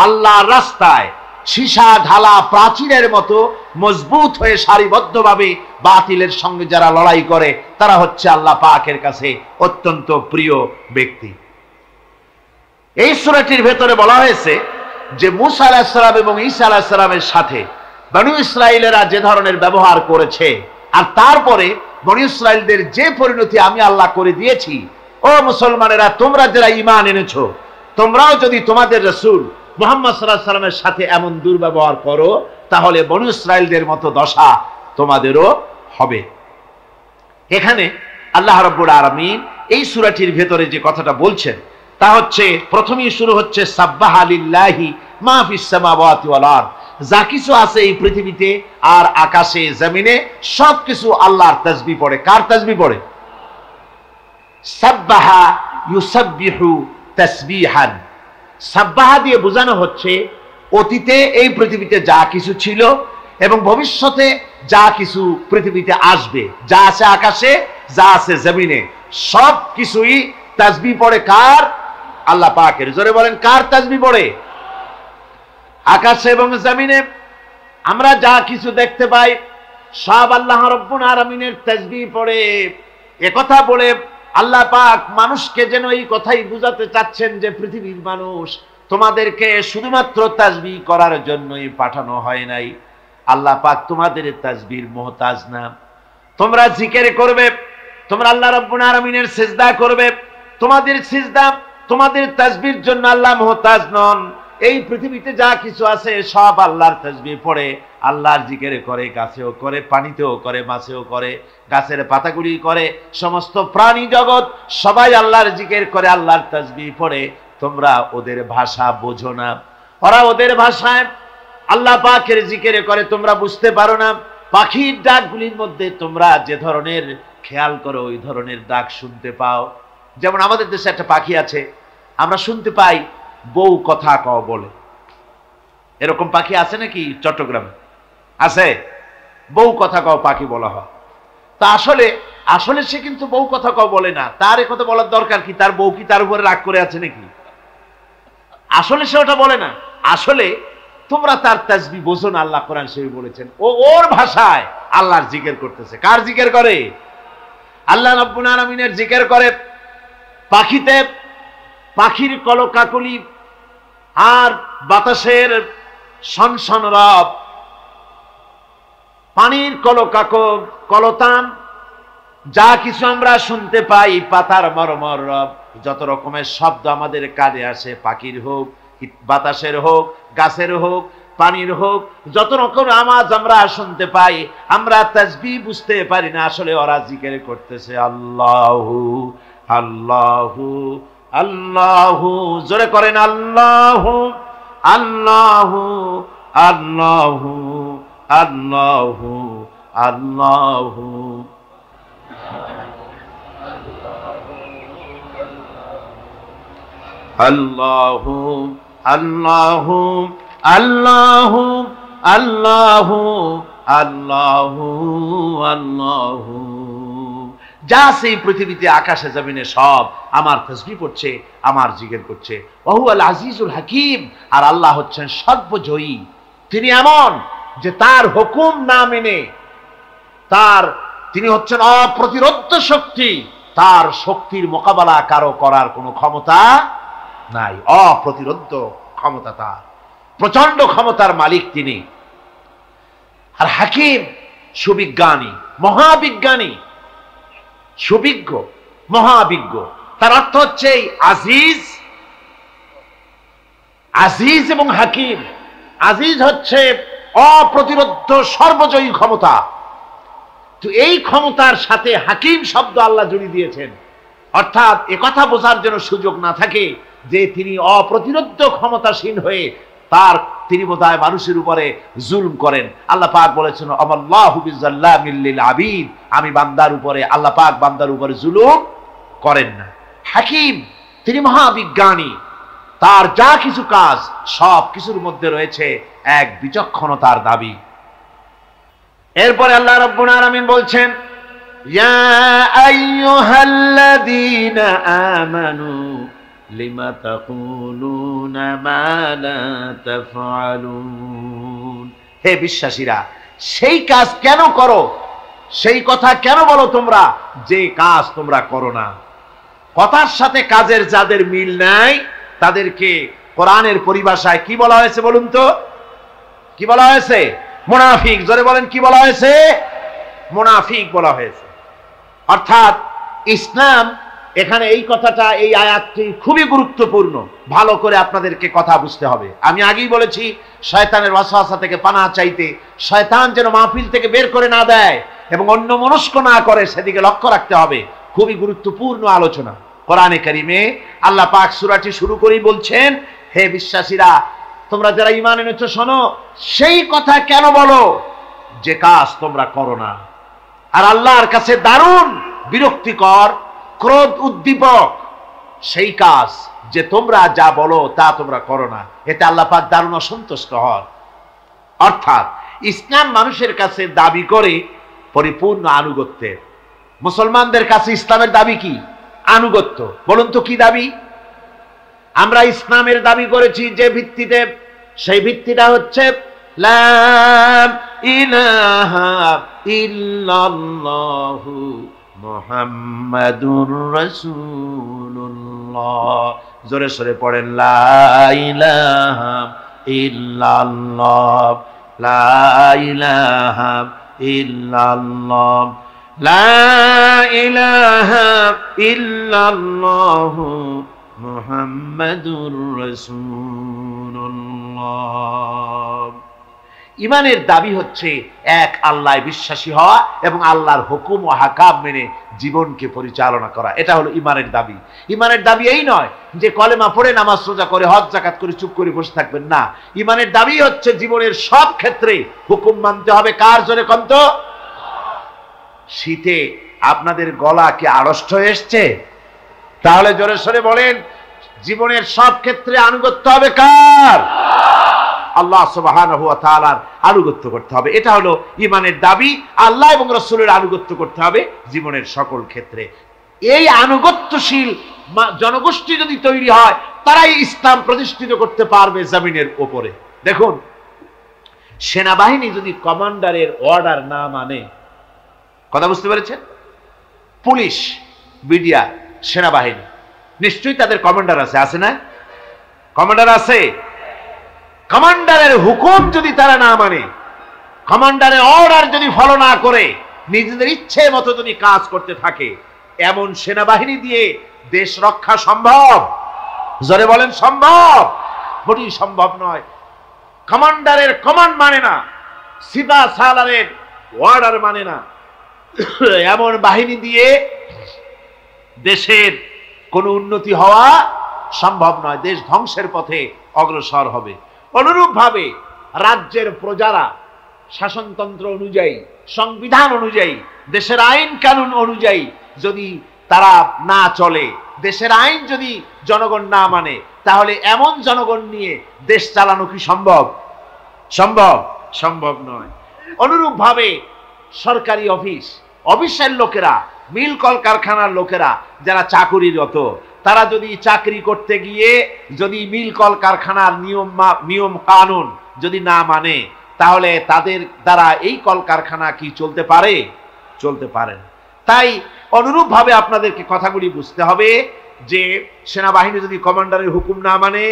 S1: আল্লাহর রাস্তায় সীসা ঢালা প্রাচীরের মতো মজবুত হয়ে সারিবদ্ধভাবে বাতিলের সঙ্গে যারা লড়াই করে তারা হচ্ছে আল্লাহ পাকের কাছে অত্যন্ত প্রিয় ব্যক্তি। এই সূরাটির ভেতরে বলা হয়েছে যে মূসা আলাইহিস সালাম এবং ঈসা আলাইহিস সালামের সাথে বনু ইসরাইলেরা যে ধরনের ব্যবহার করেছে আর তারপরে বনু ইসরাইলদের যে পরিণতি আমি আল্লাহ করে দিয়েছি, ও মুসলমানেরা, তোমরা যারা ঈমান এনেছো, তোমরাও যদি তোমাদের রাসূল মুহাম্মদ সাল্লাল্লাহু আলাইহি ওয়াসাল্লামের সাথে এমন দুর্ব্যবহার করো তাহলে বনু ইসরাইলদের মতো দশা তোমাদেরও হবে। এখানে আল্লাহ রাব্বুল আলামিন এই সূরাটির ভেতরে যে কথাটা বলছেন তা হচ্ছে, প্রথমেই শুরু হচ্ছে সাব্বাহা লিল্লাহি মা ফিস সামাওয়াতি ওয়াল আরদ, যা কিছু আছে এই পৃথিবীতে আর আকাশে জমিনে সবকিছু আল্লাহর তাসবিহ পড়ে। কার তাসবিহ পড়ে? সাব্বাহা ইউসাব্বিহু তাসবিহান। সাব্বাহা দিয়ে বোঝানো হচ্ছে অতীতে এই পৃথিবীতে যা কিছু ছিল এবং ভবিষ্যতে যা কিছু পৃথিবীতে আসবে, যা আছে আকাশে, যা আছে জমিনে, সব কিছুই তাসবিহ পড়ে কার? আল্লাহ পাকের। জোরে বলেন, কার তাসবিহ পড়ে? আকাশে এবং জমিনে আমরা যা কিছু দেখতে পাই সব আল্লাহ রাব্বুল আলামিনের তাসবিহ পড়ে। একথা বলে আল্লাহ পাক মানুষকে যেন এই কথাই বুঝাতে চাচ্ছেন যে পৃথিবীর মানুষ, তোমাদেরকে শুধুমাত্র তাসবিহ করার জন্যই পাঠানো হয় নাই। আল্লাহ পাক তোমাদের তাসবিহর মুহতাজ না। তোমরা জিকির করবে, তোমরা আল্লাহ রাব্বুল আলামিনের সিজদা করবে, তোমাদের সিজদা তোমাদের তাসবিহর জন্য আল্লাহ মুহতাজ নন। এই পৃথিবীতে যা কিছু আছে সব আল্লাহর তাসবিহ পড়ে, আল্লাহর জিকির করে, গাছেও করে, পানিতেও করে, মাছেও করে, গাছের পাতাগুলি করে, সমস্ত প্রাণী জগৎ সবাই আল্লাহর জিকির করে, আল্লাহর তাসবিহ পড়ে। তোমরা ওদের ভাষা বোঝো না, ওরা ওদের ভাষায় আল্লাহ পাকের জিকির করে, তোমরা বুঝতে পারো না। পাখির ডাকগুলির মধ্যে তোমরা যে ধরনের খেয়াল করো ওই ধরনের ডাক শুনতে পাও। যেমন আমাদের দেশে একটা পাখি আছে, আমরা শুনতে পাই বউ কথা কও বলে। এরকম পাখি আছে নাকি চট্টগ্রামে? আছে, বউ কথা কও পাখি বলা হয়। তা আসলে আসলে সে কিন্তু বউ কথা কও বলে না। তার কথা বলার দরকার কি? তার বউ কি তার উপরে রাগ করে আছে নাকি? আসলে সে ওটা বলে না। আসলে তোমরা তার তাসবিহ বোঝো না। আল্লাহ কোরআন শরীফে বলেছেন ও ওর ভাষায় আল্লাহর জিকির করতেছে। কার জিকির করে? আল্লাহ রাব্বুল আলামিনের জিকির করে। পাখিতে পাখির কলকাকলি আর বাতাসের সনসন রব, পানির কলতান, যা কিছু আমরা শুনতে পাই, পাতার মরমর রব, যত রকমের শব্দ আমাদের কানে আসে, পাখির হোক, বাতাসের হোক, গাছের হোক, পানির হোক, যত রকম আওয়াজ আমরা শুনতে পাই, আমরা তাসবিহ বুঝতে পারি না। আসলে ওরা জিকির করতেছে আল্লাহু আল্লাহু আল্লাহু। জোরে করেন আল্লাহু আল্লাহু আল্লাহু আল্লাহু আল্লাহু। আল্লাহু আল্লাহু আল্লাহু আল্লাহু আল্লাহু আল্লাহু। যা সেই পৃথিবীতে আকাশে জমিনে সব আমার তাসবিহ পড়ছে, আমার জিকির করছে। ওয়া হুয়াল আজিজুল হাকিম। আর আল্লাহ হচ্ছেন সর্বজয়ী। তিনি এমন যে তার হুকুম না মেনে তিনি হচ্ছেন অপ্রতিরোধ্য শক্তি। তার শক্তির মোকাবেলা কারো করার কোনো ক্ষমতা নাই। অপ্রতিরোধ্য ক্ষমতা তার, প্রচন্ড ক্ষমতার মালিক তিনি। আর হাকিম সুবিজ্ঞানী, মহাবিজ্ঞানী, সুবিজ্ঞ, মহাবিজ্ঞ। তার অর্থ হচ্ছে আজিজ, আজিজ এবং হাকিম। আজিজ হচ্ছে অপ্রতিরোধ্য সর্বজয়ী ক্ষমতা। তো এই ক্ষমতার সাথে হাকিম শব্দ আল্লাহ জড়িয়ে দিয়েছেন। অর্থাৎ একথা বোঝার জন্য সুযোগ না থাকে যে তিনি অপ্রতিরোধ্য ক্ষমতাসীন হয়ে তিনি বোধহয় মানুষের উপরে জুলম করেন। আল্লাহ পাক বলেছেন আমাল্লাহু বিযাল্লামিল লিল আবিদ। আমি বান্দার উপরে, আল্লাহ পাক বান্দার উপরে জুলুম করেন না। হাকিম, তিনি মহাবিজ্ঞানী। তার যা কিছু কাজ সব কিছুর মধ্যে রয়েছে এক বিচক্ষণতার দাবি। এরপরে আল্লাহ রাব্বুল আলামিন বলছেন ইয়া আইয়ুহাল্লাযীনা আমানু লিমা তাকুলুনা মা লা তাফআলুন। হে বিশ্বাসীরা, সেই কাজ কেন করো, সেই কথা কেন বলো তোমরা যে কাজ তোমরা করো না। কথার সাথে কাজের যাদের মিল নাই তাদেরকে কোরআনের পরিভাষায় কি বলা হয়েছে বলুন তো? কি বলা হয়েছে? মুনাফিক। জোরে বলেন, কি বলা হয়েছে? মুনাফিক বলা হয়েছে। অর্থাৎ ইসলাম, এখানে এই কথাটা, এই আয়াতটি খুবই গুরুত্বপূর্ণ। ভালো করে আপনাদেরকে কথা বুঝতে হবে। আমি আগেই বলেছি শয়তানের ওয়াসওয়াসা থেকে পানাহ চাইতে, শয়তান যেন মাহফিল থেকে বের করে না দেয় এবং অন্য মনস্ক না করে সেদিকে লক্ষ্য রাখতে হবে। খুবই গুরুত্বপূর্ণ আলোচনা। কোরআনে কারিমে আল্লাহ পাক সূরাটি শুরু করেই বলছেন হে বিশ্বাসীরা, তোমরা যারা ঈমান এনেছো শোনো, সেই কথা কেন বলো যে কাজ তোমরা করো না। আর আল্লাহর কাছে দারুণ বিরক্তিকর, ক্রোধ উদ্দীপক সেই কাজ যে তোমরা যা বলো তা তোমরা করো না। এতে আল্লাহ পাক দারুণ অসন্তুষ্ট হন। অর্থাৎ ইসলাম মানুষের কাছে দাবি করে পরিপূর্ণ আনুগত্যের। মুসলমানদের কাছে ইসলামের দাবি কি? আনুগত্য। বলুন তো কি দাবি? আমরা ইসলামের দাবি করেছি যে ভিত্তিতে সেই ভিত্তিটা হচ্ছে লা ইলাহা ইল্লাল্লাহু মুহাম্মাদুর রাসূলুল্লাহ। জোরে সরে পড়েন লা ইলাহা ইল্লাল্লাহ, লা ইলাহা ইল্লাল্লাহ, লা ইলাহা ইল্লাল্লাহু মুহাম্মাদুর রাসূলুল্লাহ। ইমানের দাবি হচ্ছে এক আল্লাহয় বিশ্বাসী হওয়া এবং আল্লাহর হুকুম ও হাকাম মেনে জীবনকে পরিচালনা করা। এটা হলো ইমানের দাবি। ইমানের দাবি এই নয় যে কলেমা পড়ে নামাজ রোজা করে হজ যাকাত করে চুপ করে বসে থাকবেন না। ইমানের দাবি হচ্ছে জীবনের সব ক্ষেত্রে হুকুম মানতে হবে কার? জোরে কোন তো। শীতে আপনাদের গলা কি আড়ষ্ট হয়ে এসছে? তাহলে জোরে সরে বলেন, জীবনের সব ক্ষেত্রে আনুগত্য হবে কার? আল্লাহ সুবহানাহু ওয়া তাআলার আনুগত্য করতে হবে। এটা হলো ঈমানের দাবি। আল্লাহ এবং রাসূলের আনুগত্য করতে হবে জীবনের সকল ক্ষেত্রে। এই আনুগত্যশীল জনগোষ্ঠী যদি তৈরি হয়, তারাই ইসলাম প্রতিষ্ঠিত করতে পারবে জমিনের উপরে। দেখুন, সেনাবাহিনী যদি কমান্ডারের অর্ডার না মানে, কথা বুঝতে পেরেছেন? পুলিশ, মিডিয়া, সেনাবাহিনী নিশ্চয়ই তাদের কমান্ডার আছে, আছে না? কমান্ডার আছে। কমান্ডারের হুকুম যদি তারা না মানে, কমান্ডারের অর্ডার যদি ফলো না করে, নিজেদের ইচ্ছে মতো যদি কাজ করতে থাকে, এমন সেনাবাহিনী দিয়ে দেশ রক্ষা সম্ভব? জোরে বলেন, সম্ভব? মোটেই সম্ভব নয়। কমান্ডারের কমান্ড মানে না, সিপা সালারের অর্ডার মানে না, এমন বাহিনী দিয়ে দেশের কোনো উন্নতি হওয়া সম্ভব নয়। দেশ ধ্বংসের পথে অগ্রসর হবে। অনুরূপভাবে রাজ্যের প্রজারা শাসনতন্ত্র অনুযায়ী, সংবিধান অনুযায়ী, দেশের আইন কানুন অনুযায়ী যদি তারা না চলে, দেশের আইন যদি জনগণ না মানে, তাহলে এমন জনগণ নিয়ে দেশ চালানো কি সম্ভব? সম্ভব? সম্ভব নয়। অনুরূপভাবে সরকারি অফিসের লোকেরা, মিল কলকারখানার লোকেরা যারা চাকুরিরত, তারা যদি চাকরি করতে গিয়ে যদি মিল কলকারখানার নিয়ম কানুন যদি না মানে, তাহলে তাদের দ্বারা এই কলকারখানা কি চলতে পারে? চলতে পারে না। তাই অনুরূপভাবে আপনাদেরকে কথাগুলি বুঝতে হবে যে সেনাবাহিনী যদি কমান্ডারের হুকুম না মানে,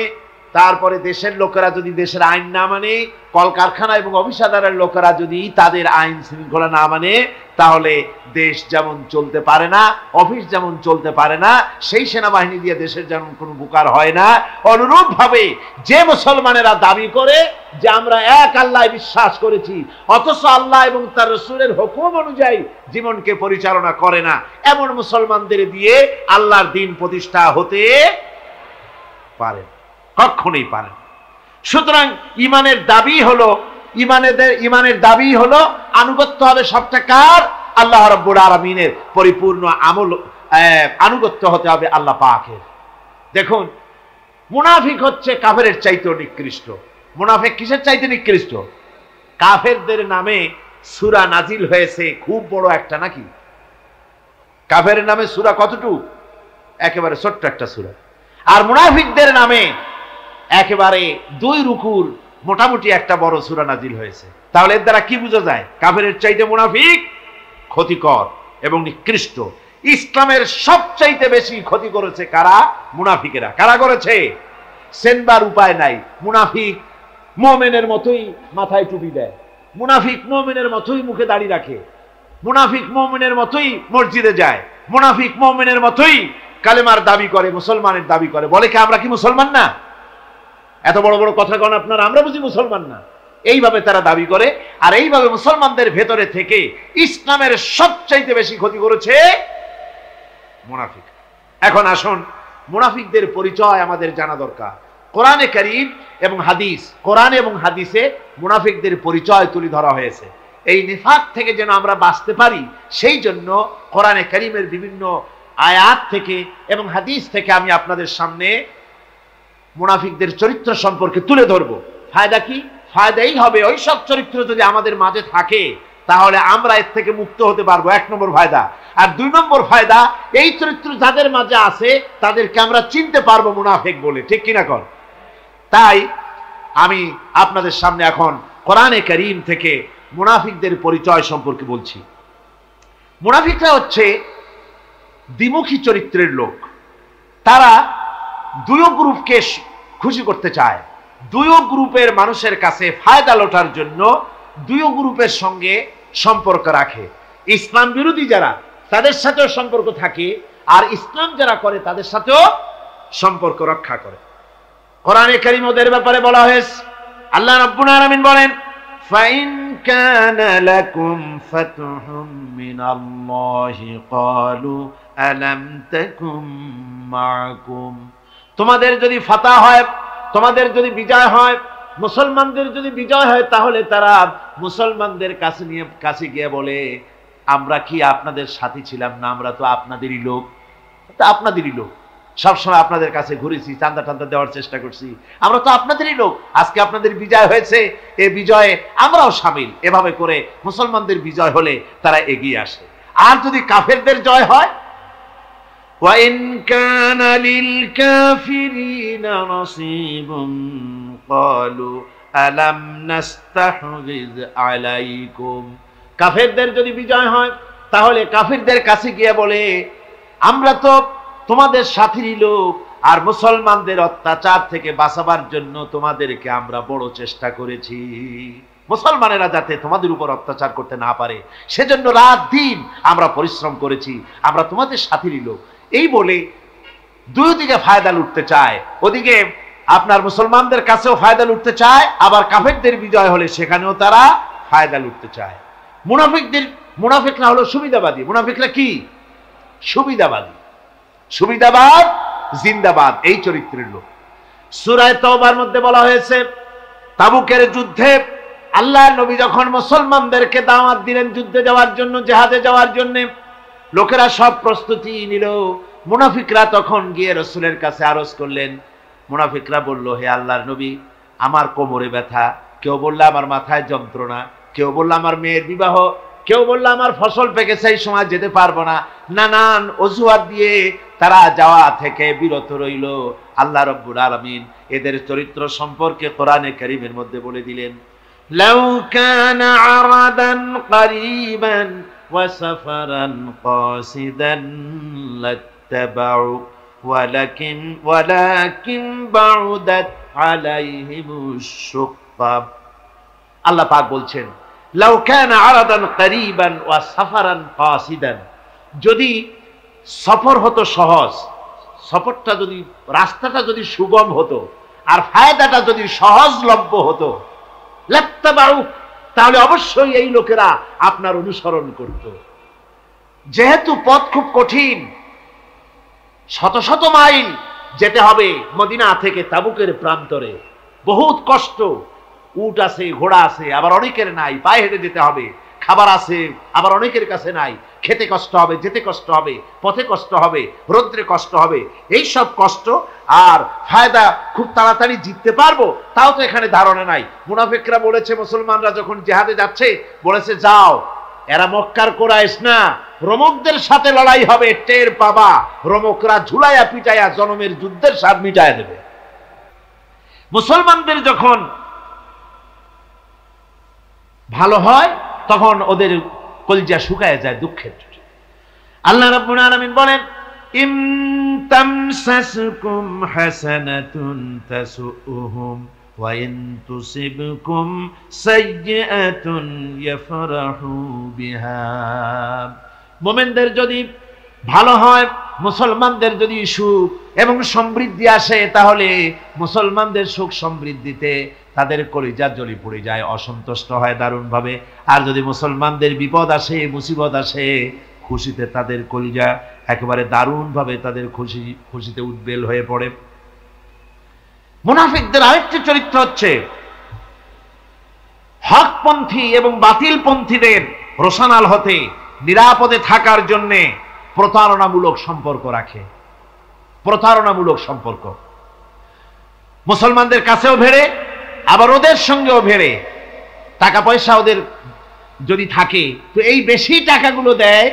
S1: তারপরে দেশের লোকেরা যদি দেশের আইন না মানে, কলকারখানা এবং অফিসাদারের লোকেরা যদি তাদের আইন শৃঙ্খলা না মানে, তাহলে দেশ যেমন চলতে পারে না, অফিস যেমন চলতে পারে না, সেই সেনাবাহিনী দিয়ে দেশের যেমন কোনো উপকার হয় না। অনুরূপভাবে যে মুসলমানেরা দাবি করে যে আমরা এক আল্লাহ বিশ্বাস করেছি, অথচ আল্লাহ এবং তার রাসূলের হুকুম অনুযায়ী জীবনকে পরিচালনা করে না, এমন মুসলমানদের দিয়ে আল্লাহর দ্বীন প্রতিষ্ঠা হতে পারে কখনোই পারে। সুতরাং ইমানের দাবি হলো আনুগত্য হবে সবটা কার? আল্লাহ রাব্বুল আলামিনের পরিপূর্ণ আনুগত্য হতে হবে আল্লাহ পাকের। দেখুন, মুনাফিক হচ্ছে কাফেরের চাইতে নিকৃষ্ট। মুনাফিক কিসের চাইতে নিকৃষ্ট? কাফেরদের নামে সূরা নাজিল হয়েছে খুব বড় একটা, নাকি? কাফেরের নামে সূরা কতটুকু? একেবারে ছোট্ট একটা সূরা। আর মুনাফিকদের নামে একেবারে 2 রুকুর মোটামুটি একটা বড় সূরা নাজিল হয়েছে। তাহলে এর দ্বারা কি বোঝা যায়? কাফেরের চাইতে মুনাফিক ক্ষতিকর এবং নিকৃষ্ট। ইসলামের সবচাইতে বেশি ক্ষতি করেছে কারা? মুনাফিকেরা। কারা করেছে? সেনবার উপায় নাই। মুনাফিক মুমিনের মতোই মাথায় টুপি দেয়, মুনাফিক মুমিনের মতোই মুখে দাড়ি রাখে, মুনাফিক মুমিনের মতোই মসজিদে যায়, মুনাফিক মুমিনের মতোই কালেমার দাবি করে, মুসলমানের দাবি করে। বলে কি আমরা কি মুসলমান না? এত বড় বড় কথা কোন আপনারা? আমরা বুঝি মুসলমান না? এইভাবে তারা দাবি করে। আর এইভাবে মুসলমানদের ভেতরে থেকে ইসলামের সবচাইতে বেশি ক্ষতি করেছে মুনাফিক। এখন আসুন, মুনাফিকদের পরিচয় আমাদের জানা দরকার। কোরআনে কারীম এবং হাদিস, কোরআনে এবং হাদিসে মুনাফিকদের পরিচয় তুলে ধরা হয়েছে। এই নিফাক থেকে যেন আমরা বাঁচতে পারি, সেই জন্য কোরআনে কারীমের বিভিন্ন আয়াত থেকে এবং হাদিস থেকে আমি আপনাদের সামনে মুনাফিকদের চরিত্র সম্পর্কে তুলে ধরবো। ফায়দা কি? ফায়দাই হবে ওই সব চরিত্র যদি আমাদের মাঝে থাকে, তাহলে আমরা এর থেকে মুক্ত হতে পারবো। 1 নম্বর ফায়দা। আর 2 নম্বর ফায়দা, এই চরিত্র যাদের মাঝে আছে তাদেরকে আমরা চিনতে পারবো মুনাফিক বলে। ঠিক কিনা কর? তাই আমি আপনাদের সামনে এখন কোরআনে কারীম থেকে মুনাফিকদের পরিচয় সম্পর্কে বলছি। মুনাফিকরা হচ্ছে দ্বিমুখী চরিত্রের লোক। তারা দুই গ্রুপকে খুশি করতে চায়, দুই গ্রুপের মানুষের কাছে ফায়দা লোটার জন্য দুই গ্রুপের সঙ্গে সম্পর্ক রাখে। ইসলাম বিরোধী যারা তাদের সাথেও সম্পর্ক থাকে, আর ইসলাম যারা করে তাদের সাথেও সম্পর্ক রক্ষা করে। কোরআনে কারীম ওদের ব্যাপারে বলা হয়েছে, আল্লাহ রাব্বুল আলামিন বলেন, ফাইন কানা লাকুম ফাতহুম মিনাল্লাহি ক্বালু আলাম তাকুম মাআকুম। তোমাদের যদি ফাতহ হয়, তোমাদের যদি বিজয় হয়, মুসলমানদের যদি বিজয় হয়, তাহলে তারা মুসলমানদের কাছে গিয়ে বলে, আমরা কি আপনাদের সাথী ছিলাম না? আমরা তো আপনাদেরই লোক, আপনাদেরই লোক, সবসময় আপনাদের কাছে ঘুরেছি, চান্দা টান্দা দেওয়ার চেষ্টা করছি, আমরা তো আপনাদেরই লোক, আজকে আপনাদের বিজয় হয়েছে, এই বিজয়ে আমরাও শামিল। এভাবে করে মুসলমানদের বিজয় হলে তারা এগিয়ে আসে। আর যদি কাফেরদের জয় হয়, وَإِنْ كَانَ لِلْكَافِرِينَ نَصِيبٌ قَالُوا أَلَمْ نَسْتَحْوِذْ عَلَيْكُمْ। কাফেরদের যদি বিজয় হয়, তাহলে কাফেরদের কাছে গিয়ে বলে, আমরা তো তোমাদের সাথীরই লোক, আর মুসলমানদের অত্যাচার থেকে বাঁচাবার জন্য তোমাদেরকে আমরা বড় চেষ্টা করেছি, মুসলমানেরা যাতে তোমাদের উপর অত্যাচার করতে না পারে সেজন্য রাত দিন আমরা পরিশ্রম করেছি, আমরা তোমাদের সাথীরই লোক। এই বলে দুই দিকে ফায়দা লুটতে চায়। ওদিকে আপনার মুসলমানদের কাছেও ফায়দা লুটতে চায়, আবার কাফেরদের বিজয় হলে সেখানেও তারা ফায়দা লুটতে চায়। মুনাফিকরা হলো সুবিধাবাদী। মুনাফিকরা কি? সুবিধাবাদী, সুবিধাবাদ জিন্দাবাদ, এই চরিত্রের লোক। সূরা তাওবার মধ্যে বলা হয়েছে, তাবুকের যুদ্ধে আল্লাহর নবী যখন মুসলমানদেরকে দাওয়াত দিলেন যুদ্ধে যাওয়ার জন্য, জিহাদে যাওয়ার জন্য, লোকেরা সব প্রস্তুতি নিল। মুনাফিকরা তখন গিয়ে রাসূলের কাছে আরজ করলেন। মুনাফিকরা বলল, হে আল্লাহর নবী, আমার কোমরে ব্যথা, কেউ বলল আমার মাথায় যন্ত্রণা, কেউ বলল আমার মেয়ের বিবাহ, কেউ বলল আমার ফসল পেকেছে, এই সময় যেতে পারবো না। নানান অজুহাত দিয়ে তারা যাওয়া থেকে বিরত রইল। আল্লাহ রাব্বুল আলামিন এদের চরিত্র সম্পর্কে কোরআনে কারীমের মধ্যে বলে দিলেন, লাউ কানা আরাদান করিবান ওয়া সাফারান কাসিদান লাত্তাবাউ ওয়ালাকিন বাউদাত আলাইহিমুশ শুক্কা। আল্লাহ পাক বলছেন, লাউ কানা আরাদান করিবান ওয়া সাফারান কাসিদান, যদি সফর হতো সহজ, সফরটা যদি, রাস্তাটা যদি সুগম হতো, আর ফায়দাটা যদি সহজলভ্য হতো, লাত্তাবাউ, তাহলে অবশ্যই এই লোকেরা আপনার অনুসরণ করত। যেহেতু পথ খুব কঠিন, শত শত মাইল যেতে হবে মদিনা থেকে তাবুকের প্রান্তরে, বহুত কষ্ট, উট আছে, ঘোড়া আছে, আবার অনেকের নাই, পায়ে হেঁটে যেতে হবে, খাবার আছে, আবার অনেকের কাছে নাই, খেতে কষ্ট হবে, যেতে কষ্ট হবে, পথে কষ্ট হবে, রৌদ্রে কষ্ট হবে, এই সব কষ্ট। আর ফায়দা খুব তাড়াতাড়ি জিততে পারবো তাও তো এখানে ধারণা নাই। মুনাফিকরা বলেছে, মুসলমানরা যখন জিহাদে যাচ্ছে বলেছে, যাও, এরা মক্কার কুরাইশ না, রোমকদের সাথে লড়াই হবে, টের পাবা, রোমকরা ঝুলাইয়া পিটাইয়া জনমের যুদ্ধের স্বাদ মিটাইয়া দেবে। মুসলমানদের যখন ভালো হয় তখন ওদের কলিজা শুকায় যায় দুঃখের। আল্লাহ রাব্বুল আলামিন বলেন, ইন তামসাসকুম হাসানাতুন তাসুউহুম ওয়া ইন তুসিবকুম সাইয়্যাতুন ইয়াফরাহু বিহা। মুমিনদের যদি ভালো হয়, মুসলমানদের যদি সুখ এবং সমৃদ্ধি আসে, তাহলে মুসলমানদের সুখ সমৃদ্ধিতে তাদের কলিজা জ্বলি পড়ে যায়, অসন্তুষ্ট হয় দারুণ ভাবে। আর যদি মুসলমানদের বিপদ আসে, মুসিবত আসে, খুশিতে তাদের কলিজা একেবারে দারুণ ভাবে তাদের খুশিতে উদ্বেল হয়ে পড়ে। মুনাফিকদের আরেকটি চরিত্র হচ্ছে, হকপন্থী এবং বাতিলপন্থীদের রোশানাল হতে, নিরাপদে থাকার জন্য প্রতারণামূলক সম্পর্ক রাখে। প্রতারণামূলক সম্পর্ক মুসলমানদের কাছেও ভেড়ে, আবার ওদের সঙ্গেও ভেড়ে। টাকা পয়সা ওদের যদি থাকে তো এই বেশি টাকাগুলো দেয়,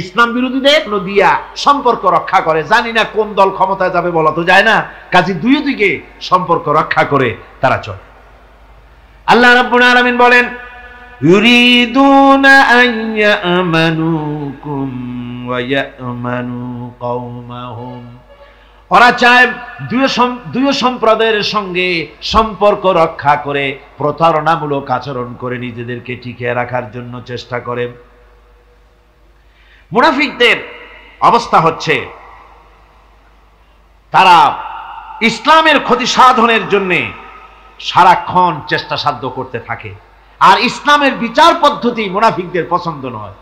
S1: ইসলাম বিরোধীদের দিয়া সম্পর্ক রক্ষা করে। জানি না কোন দল ক্ষমতায় যাবে বলা তো যায় না, কাজে দুই দিকে সম্পর্ক রক্ষা করে তারা চলে। আল্লাহ রাব্বুল আলামিন বলেন ইউরিদুনা আন ইয়ামানুকুম ওয়া ইয়ামানু কওমাহুম, ওরা চায় দুই সম্প্রদায়ের সঙ্গে সম্পর্ক রক্ষা করে প্রতারণামূলক আচরণ করে নিজেদেরকে টিকিয়ে রাখার জন্য চেষ্টা করে। মুনাফিকদের অবস্থা হচ্ছে তারা ইসলামের ক্ষতি সাধনের জন্য সারাক্ষণ চেষ্টা সাধ্য করতে থাকে। আর ইসলামের বিচার পদ্ধতি মুনাফিকদের পছন্দ নয়।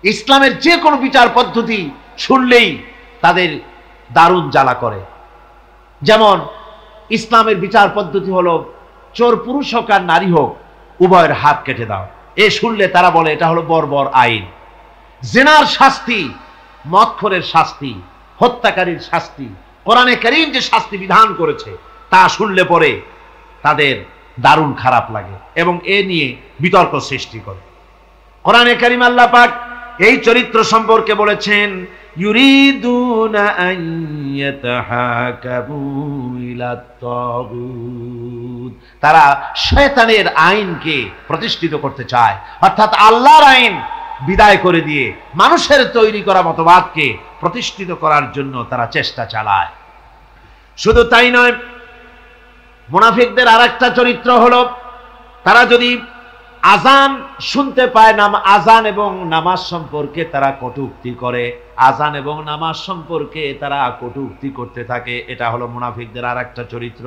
S1: ইসলামের যে কোনো বিচার পদ্ধতি শুনলেই তাদের দারুণ জ্বালা করে। যেমন ইসলামের বিচার পদ্ধতি হলো চোর পুরুষ হোক আর নারী হোক উভয়ের হাত কেটে দাও। এ শুনলে তারা বলে এটা হলো বর্বর আইন। জিনার শাস্তি, মদখোরের শাস্তি, হত্যাকারীর শাস্তি, কোরআনে কারীম যে শাস্তি বিধান করেছে তা শুনলে পরে তাদের দারুণ খারাপ লাগে এবং এ নিয়ে বিতর্ক সৃষ্টি করে। কোরআনে কারীম আল্লাহ পাক এই চরিত্র সম্পর্কে বলেছেন ইউরিদুনা আন ইয়াতাহাকাবু ইলাত তাগুত, তারা শয়তানের আইনকে প্রতিষ্ঠিত করতে চায়, অর্থাৎ আল্লাহর আইন বিদায় করে দিয়ে মানুষের তৈরি করা মতবাদকে প্রতিষ্ঠিত করার জন্য তারা চেষ্টা চালায়। শুধু তাই নয়, মুনাফিকদের আরেকটা চরিত্র হলো তারা যদি আজান শুনতে পায়, আজান এবং নামাজ সম্পর্কে তারা কটূক্তি করে, আজান এবং নামাজ সম্পর্কে তারা কটূক্তি করতে থাকে। এটা হলো মুনাফিকদের আরেকটা চরিত্র।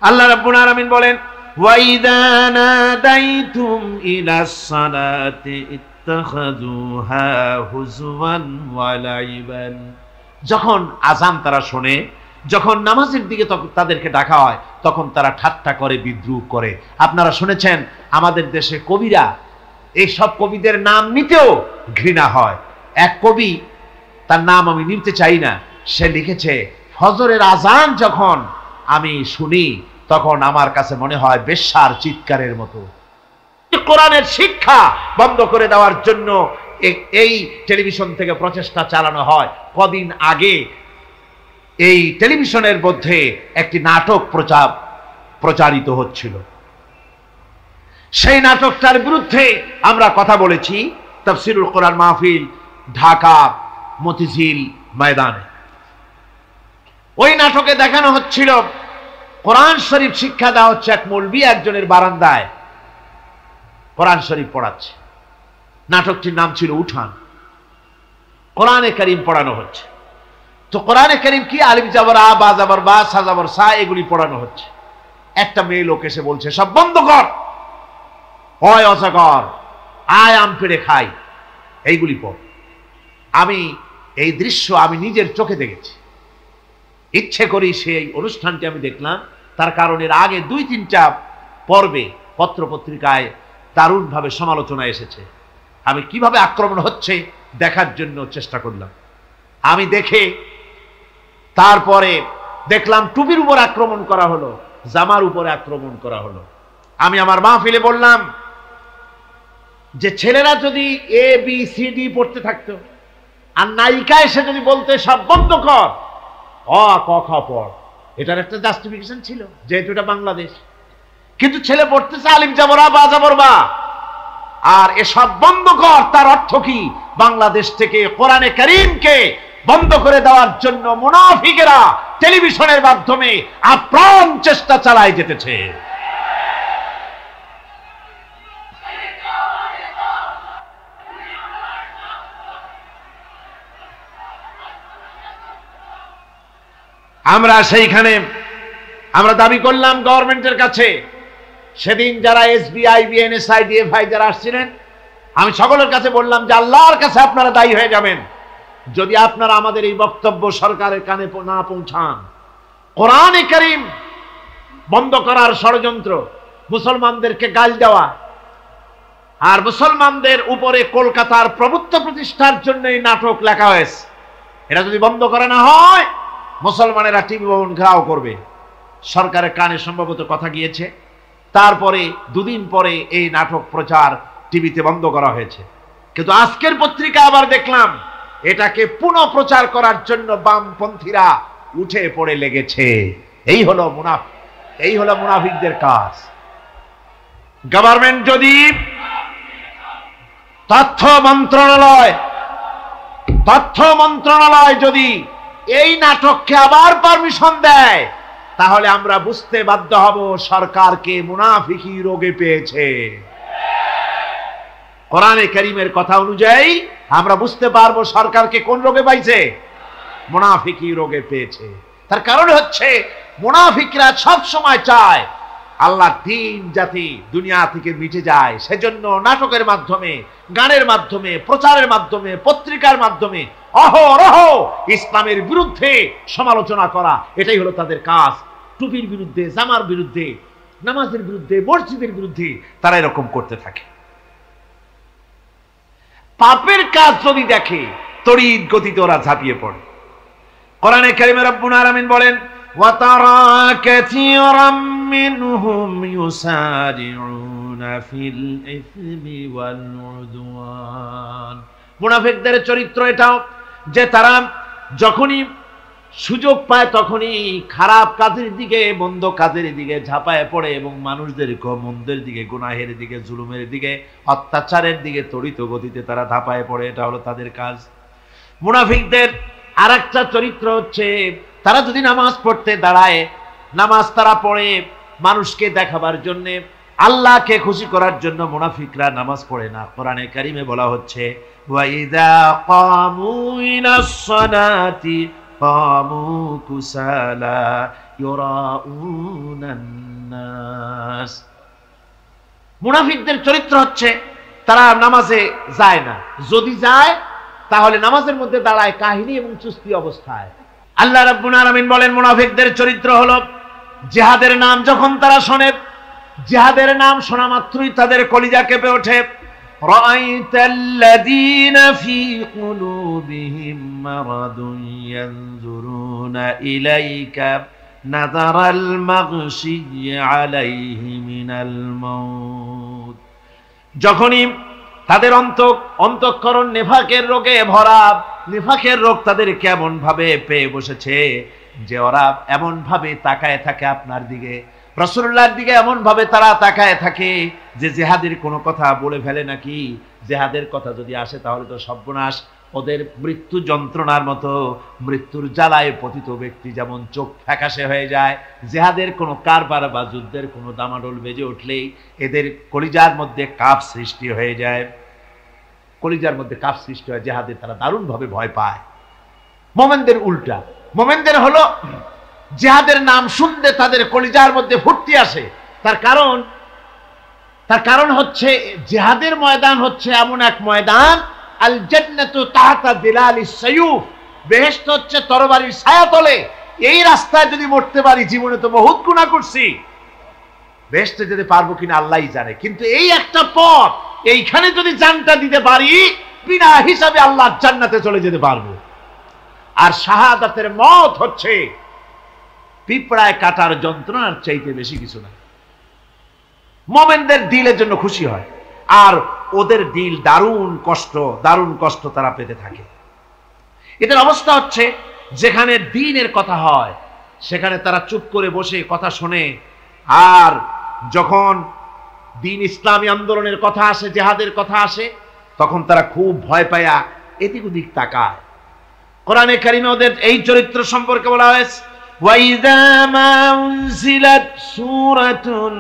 S1: আল্লাহ রাব্বুল আলামিন বলেন ওয়াইদা নাদাইতুম ইলাস সালাতি ইত্তাখাযুহা হুজওয়ান ওয়া লাইবান, যখন আজান তারা শোনে, যখন নামাজের দিকে তাদেরকে ডাকা হয় তখন তারা ঠাট্টা করে, বিদ্রুপ করে। আপনারা শুনেছেন আমাদের দেশে কবিরা, এই সব কবিদের নাম নিতেও ঘৃণা হয়। এক কবি, তার নাম আমি নিতে চাই না, সে লিখেছে ফজরের আজান যখন আমি শুনি তখন আমার কাছে মনে হয় বেশ্যার চিৎকারের মতো। কোরআনের শিক্ষা বন্ধ করে দেওয়ার জন্য এই টেলিভিশন থেকে প্রচেষ্টা চালানো হয়। কদিন আগে এই টেলিভিশনের মধ্যে একটি নাটক প্রচারিত হচ্ছিল। সেই নাটকটার বিরুদ্ধে আমরা কথা বলেছি তাফসীরুল কোরআন মাহফিল, ঢাকা মতিঝিল ময়দানে। ওই নাটকে দেখানো হচ্ছিল কোরআন শরীফ শিক্ষা দেওয়া হচ্ছে, এক মৌলবি একজনের বারান্দায় কোরআন শরীফ পড়াচ্ছে। নাটকটির নাম ছিল উঠান। কোরআনে কারীম পড়ানো হচ্ছে। তো কোরআনে কারীম কি আলিফ জাবর আ, বা জাবর বা, সা জাবর সা, এগুলি পড়ানো হচ্ছে। একটা মেয়ে লোক এসে বলছে সব বন্ধ কর, হয় অজাগর, আয় আম পেড়ে খাই, এইগুলি পড়। আমি এই দৃশ্য আমি নিজের চোখে দেখেছি। ইচ্ছে করি সেই অনুষ্ঠানটি আমি দেখলাম, তার কারণ এর আগে ২-৩টা পর্বে পত্রপত্রিকায় দারুণভাবে সমালোচনা এসেছে। আমি কিভাবে আক্রমণ হচ্ছে দেখার জন্য চেষ্টা করলাম। আমি দেখে তারপরে দেখলাম টুপির উপর আক্রমণ করা হলো, জামার উপরে আক্রমণ করা হলো। আমি আমার মাহফিলে বললাম যে ছেলেরা যদি এ বি সি ডি পড়তে থাকতো আর নায়িকা এসে যদি বলতে সব বন্ধ কর, অ ক খ পড়, এটার একটা জাস্টিফিকেশন ছিল যেহেতু এটা বাংলাদেশ। কিন্তু ছেলে পড়তেছে আলিফ জাবর আ, বা জাবর বা, আর এসব বন্ধ কর, তার অর্থ কি? বাংলাদেশ থেকে কোরআনে কারীমকে বন্ধ করে দেওয়ার জন্য মুনাফিকেরা টেলিভিশনের মাধ্যমে আপ্রাণ চেষ্টা চালায় যেতেছে। আমরা সেইখানে আমরা দাবি করলাম গভর্নমেন্টের কাছে। সেদিন যারা এসবিআই, বিএনএসআই, ডিএফআই যারা আসছিলেন, আমি সকলের কাছে বললাম যে আল্লাহর কাছে আপনারা দায়ী হয়ে যাবেন যদি আপনারা আমাদের এই বক্তব্য সরকারের কানে না পৌঁছান। কোরআনে কারীম বন্ধ করার ষড়যন্ত্র, মুসলমানদেরকে গাল দেওয়া, আর মুসলমানদের উপরে কলকাতার প্রভুত্ব প্রতিষ্ঠার জন্য এই নাটক লেখা হয়েছে। এটা যদি বন্ধ করা না হয় মুসলমানেরা টিভি ভবন ঘেরাও করবে। সরকারের কানে সম্ভবত কথা গিয়েছে। তারপরে 2 দিন পরে এই নাটক প্রচার টিভিতে বন্ধ করা হয়েছে। কিন্তু আজকের পত্রিকা আবার দেখলাম এটাকে পুনঃপ্রচার করার জন্য বামপন্থীরা উঠে পড়ে লেগেছে। এই হলো মুনাফিকদের কাজ। গভর্নমেন্ট যদি তথ্য মন্ত্রণালয় যদি এই নাটককে আবার পারমিশন দেয়, তাহলে আমরা বুঝতে বাধ্য হব সরকারকে মুনাফিকি রোগে পেয়েছে। কোরআনে কারীমের কথা অনুযায়ী আমরা বুঝতে পারবো সরকারকে কোন রোগে পাইছে, মুনাফিকি রোগে পেয়েছে। তার কারণ হচ্ছে মুনাফিকরা সব সময় চায় আল্লাহর দ্বীন যাতে দুনিয়া থেকে মিটে যায়, সেজন্য নাটকের মাধ্যমে, গানের মাধ্যমে, প্রচারের মাধ্যমে, পত্রিকার মাধ্যমে অহরহ ইসলামের বিরুদ্ধে সমালোচনা করা, এটাই হলো তাদের কাজ। টুপির বিরুদ্ধে, জামার বিরুদ্ধে, নামাজের বিরুদ্ধে, মসজিদের বিরুদ্ধে তারা এরকম করতে থাকে। পাপের কাজ যদি দেখে তড়িৎ গতিতে ওরা ঝাঁপিয়ে পড়ে। কোরআনে কারীমে রব্বুল আলামিন বলেন, ওয়া তারা কাসীরাম মিনহুম ইউসারিউনা ফিল ইসমি ওয়াল উদওয়ান। মুনাফিকদের চরিত্র এটাও যে তারা যখনই সুযোগ পায় তখনই খারাপ কাজের দিকে, মন্দ কাজের দিকে ঝাঁপায় পড়ে এবং মানুষদেরকে মন্দের দিকে, গুনাহের দিকে, জুলুমের দিকে, অত্যাচারের দিকে তড়িৎ গতিতে তারা ঝাঁপায় পড়ে। এটা হলো তাদের কাজ। মুনাফিকদের আরেকটা চরিত্র হচ্ছে তারা যদি নামাজ পড়তে দাঁড়ায়, নামাজ তারা পড়ে মানুষকে দেখাবার জন্য, আল্লাহকে খুশি করার জন্য মুনাফিকরা নামাজ পড়ে না। কোরআনে কারীমে বলা হচ্ছে, ওয়াইদা কামু ইলাস সালাতি কামু কুসালা ইউরাউনান নাস। মুনাফিকদের চরিত্র হচ্ছে তারা নামাজে যায় না, যদি যায় তাহলে নামাজের মধ্যে দাঁড়ায় কাহিনী এবং চুস্তি অবস্থায়। আল্লাহ রাব্বুল আলামিন বলেন মুনাফিকদের চরিত্র হলো জিহাদের নাম যখন তারা শোনে, জিহাদের নাম শোনা মাত্রই তাদের কলিজা কেঁপে ওঠে। রাআইতাল্লাযীনা ফী কুলুবিহিম মারাদুন ইয়ানজুরুনা ইলাইকা নাযারাল মাগশিয়্যি আলাইহি মিনাল মাউত। যখনই তাদের অন্তঃকরণ নেফাকের রোগে ভরা, নেফাকের রোগ তাদের কেমন ভাবে পেয়ে বসেছে যে ওরা এমন ভাবে তাকায় থাকে আপনার দিকে, রাসূলুল্লাহর দিকে এমন ভাবে তারা তাকায় থাকে যে জিহাদের কোনো কথা বলে ফেলে নাকি, জিহাদের কথা যদি আসে তাহলে তো সর্বনাশ। ওদের মৃত্যু যন্ত্রণার মতো, মৃত্যুর জ্বালায় পতিত ব্যক্তি যেমন চোখ ফ্যাকাশে হয়ে যায়, জিহাদের কোনো কারবার বা যুদ্ধের কোনো দামাডোল বেজে উঠলেই এদের কলিজার মধ্যে কাঁপ সৃষ্টি হয়ে যায়, কলিজার মধ্যে কাঁপ সৃষ্টি হয়, জিহাদের তারা দারুণভাবে ভয় পায়। মোমেনদের উল্টা, মোমেনদের হলো জিহাদের নাম শুনতে তাদের কলিজার মধ্যে ফুর্তি আসে। তার কারণ হচ্ছে জিহাদের ময়দান হচ্ছে এমন এক ময়দান, আল জান্নাতু তাহতা দিলালিস সায়ুফ, বেহেশত হচ্ছে তরবারির ছায়াতলে। এই রাস্তায় যদি মরতে পারি, জীবনে তো বহুত গুনাহ করছি, বেহেশতে যেতে পারবো কিনা আল্লাহই জানে, কিন্তু এই একটা পথ, এইখানে যদি জানটা দিতে পারি বিনা হিসাবে আল্লাহর জান্নাতে চলে যেতে পারবো। আর শাহাদাতের মত হচ্ছে পিঁপড়ায় কাটার যন্ত্রণার চাইতে বেশি কিছু না। মুমিনদের দিলের জন্য খুশি হয়, আর ওদের দিল দারুণ কষ্ট তারা পেতে থাকে। এদের অবস্থা হচ্ছে যেখানে দ্বীনের কথা হয় সেখানে তারা চুপ করে বসে কথা শোনে, আর যখন দ্বীন ইসলামী আন্দোলনের কথা আসে, জিহাদের কথা আসে, তখন তারা খুব ভয় পায়া এদিক ওদিক তাকায়। কোরআনে কারীমে ওদের এই চরিত্র সম্পর্কে বলা হয়েছে, ওয়াইযা মা উনজিলাত সূরাতুন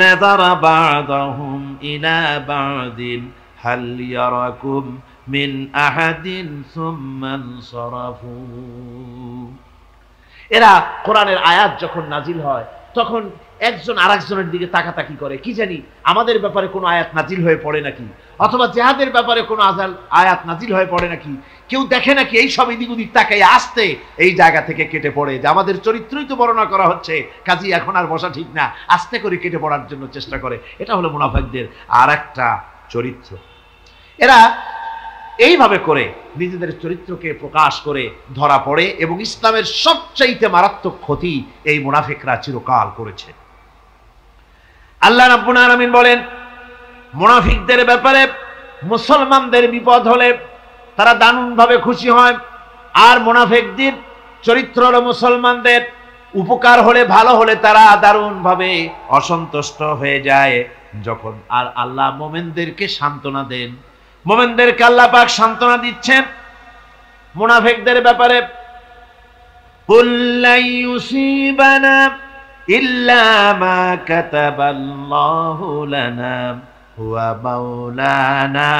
S1: নাযারা বা'দাহুম ইলা বা'দিন হাল ইয়ারাকুম মিন আহাদিন সুম্মা ইনসারাফু। এরা কোরআনের আয়াত যখন নাজিল হয় তখন একজন আরেকজনের দিকে তাকাতাকি করে, কি জানি আমাদের ব্যাপারে কোনো আয়াত নাজিল হয়ে পড়ে নাকি, অথবা জিহাদের ব্যাপারে কোনো আয়াত নাজিল হয়ে পড়ে নাকি। কেউ দেখে নাকি এই সব এদিক ওদিক তাকাই আসতে এই জায়গা থেকে কেটে পড়ে যে আমাদের চরিত্রই তো বর্ণনা করা হচ্ছে, কাজী এখন আর বসা ঠিক না, আস্তে করে কেটে পড়ার জন্য চেষ্টা করে। এটা হলো মুনাফিকদের আর একটা চরিত্র। এরা এইভাবে করে নিজেদের চরিত্রকে প্রকাশ করে ধরা পড়ে, এবং ইসলামের সবচাইতে মারাত্মক ক্ষতি এই মুনাফিকরা চিরকাল করেছে। আল্লাহ রাব্বুল আলামিন বলেন মুনাফিকদের ব্যাপারে মুসলমানদের বিপদ হলে তারা দারুণভাবে খুশি হয়, আর মুনাফিকদের চরিত্র হলো মুসলমানদের উপকার হলে, ভালো হলে তারা দারুণভাবে অসন্তুষ্ট হয়ে যায়। যখন আর আল্লাহ মুমিনদেরকে সান্ত্বনা দেন, মুমিনদেরকে আল্লাহ পাক সান্ত্বনা দিচ্ছেন মুনাফিকদের ব্যাপারে, কুল লা ইউসিবানা ইল্লা মা কাতাবাল্লাহু লানা ওয়া মাওলানা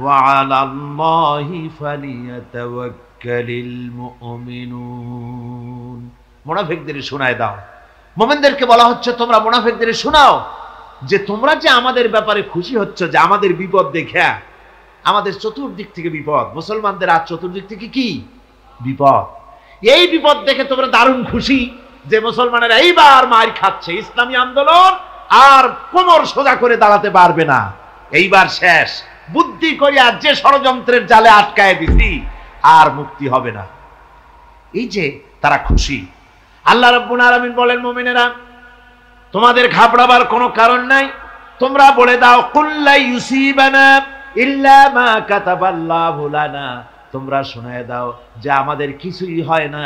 S1: ওয়া আলাল্লাহি ফালিয়াতাওয়াক্কালিল মুমিনুন। মুনাফিকদের শোনায় দাও, মুমিনদেরকে বলা হচ্ছে তোমরা মুনাফিকদের শোনাও যে তোমরা যে আমাদের ব্যাপারে খুশি হচ্ছ, যে আমাদের বিপদ দেখে, আমাদের চতুর্দিক থেকে বিপদ, মুসলমানদের আর চতুর্দিক থেকে কি বিপদ, এই বিপদ দেখে তোমরা দারুণ খুশি যে মুসলমানেরা এইবার মার খাচ্ছে, ইসলামী আন্দোলন আর কোমর সোজা করে দাঁড়াতে পারবে না, এইবার শেষ, বুদ্ধি করিয়া যে ষড়যন্ত্রের জালে আটকায় দিছি আর মুক্তি হবে না। এই যে তারা খুশি। আল্লাহ রাব্বুল আলামিন বলেন, মুমিনেরা তোমাদের ঘাবড়াবার কোনো কারণ নাই, তোমরা বলে দাও কুল লা ইউসিবানা ইল্লা মা কাতাবাল্লাহু লানা, তোমরা শোনায় দাও যে আমাদের কিছুই হয় না,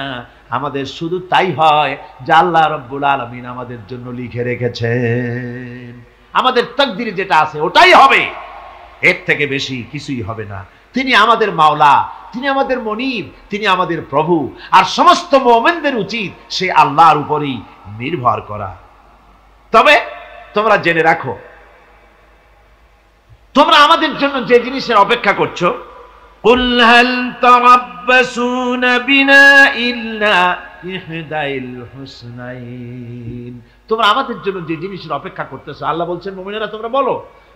S1: আমাদের শুধু তাই হয় যে আল্লাহ রাব্বুল আলামিন আমাদের জন্য লিখে রেখেছেন, আমাদের তাকদীরে যেটা আছে ওটাই হবে, এর থেকে বেশি কিছুই হবে না। তিনি আমাদের মাওলা, তিনি আমাদের মনিব, তিনি আমাদের প্রভু, আর সমস্ত মুমিনদের উচিত সে আল্লাহর উপরই নির্ভর করা। তবে তোমরা জেনে রাখো, তোমরা আমাদের জন্য যে জিনিসের অপেক্ষা করছো, কুল হাল তারাব্বাসুনা বিনা ইল্লা ইহদাইল হুসনাইন, তোমরা আমাদের জন্য যে জিনিসের অপেক্ষা করতেছো, আল্লাহ বলছেন মুমিনেরা তোমরা বলো,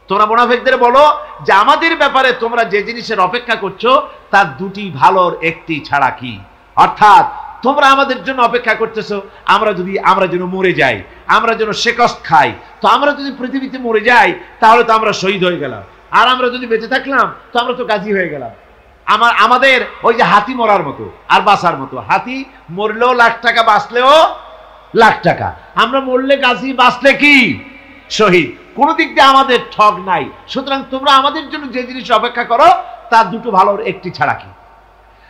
S1: তোমরা মুনাফিকদের বলো যে আমাদের ব্যাপারে তোমরা যে জিনিসের অপেক্ষা করছো তার দুটি ভালোর একটি ছাড়া কি, অর্থাৎ তোমরা আমাদের জন্য অপেক্ষা করতেছো আমরা যেন মরে যাই, আমরা যেন শেকস্ত খাই, তো আমরা যদি পৃথিবীতে মরে যাই তাহলে তো আমরা শহীদ হয়ে গেলাম, আর আমরা যদি বেঁচে থাকলাম তো আমরা তো গাজী হয়ে গেলাম। আমাদের ওই যে হাতি মরার মতো আর বাঁচার মতো, হাতি মরলেও লাখ টাকা, বাঁচলেও লাখ টাকা, আমরা মরলে গাজী, বাঁচলে কি শহীদ, কোনো দিক দিয়ে আমাদের ঠগ নাই। সুতরাং তোমরা আমাদের জন্য যে জিনিস অপেক্ষা করো তার দুটো ভালোর একটি ছাড়া কি,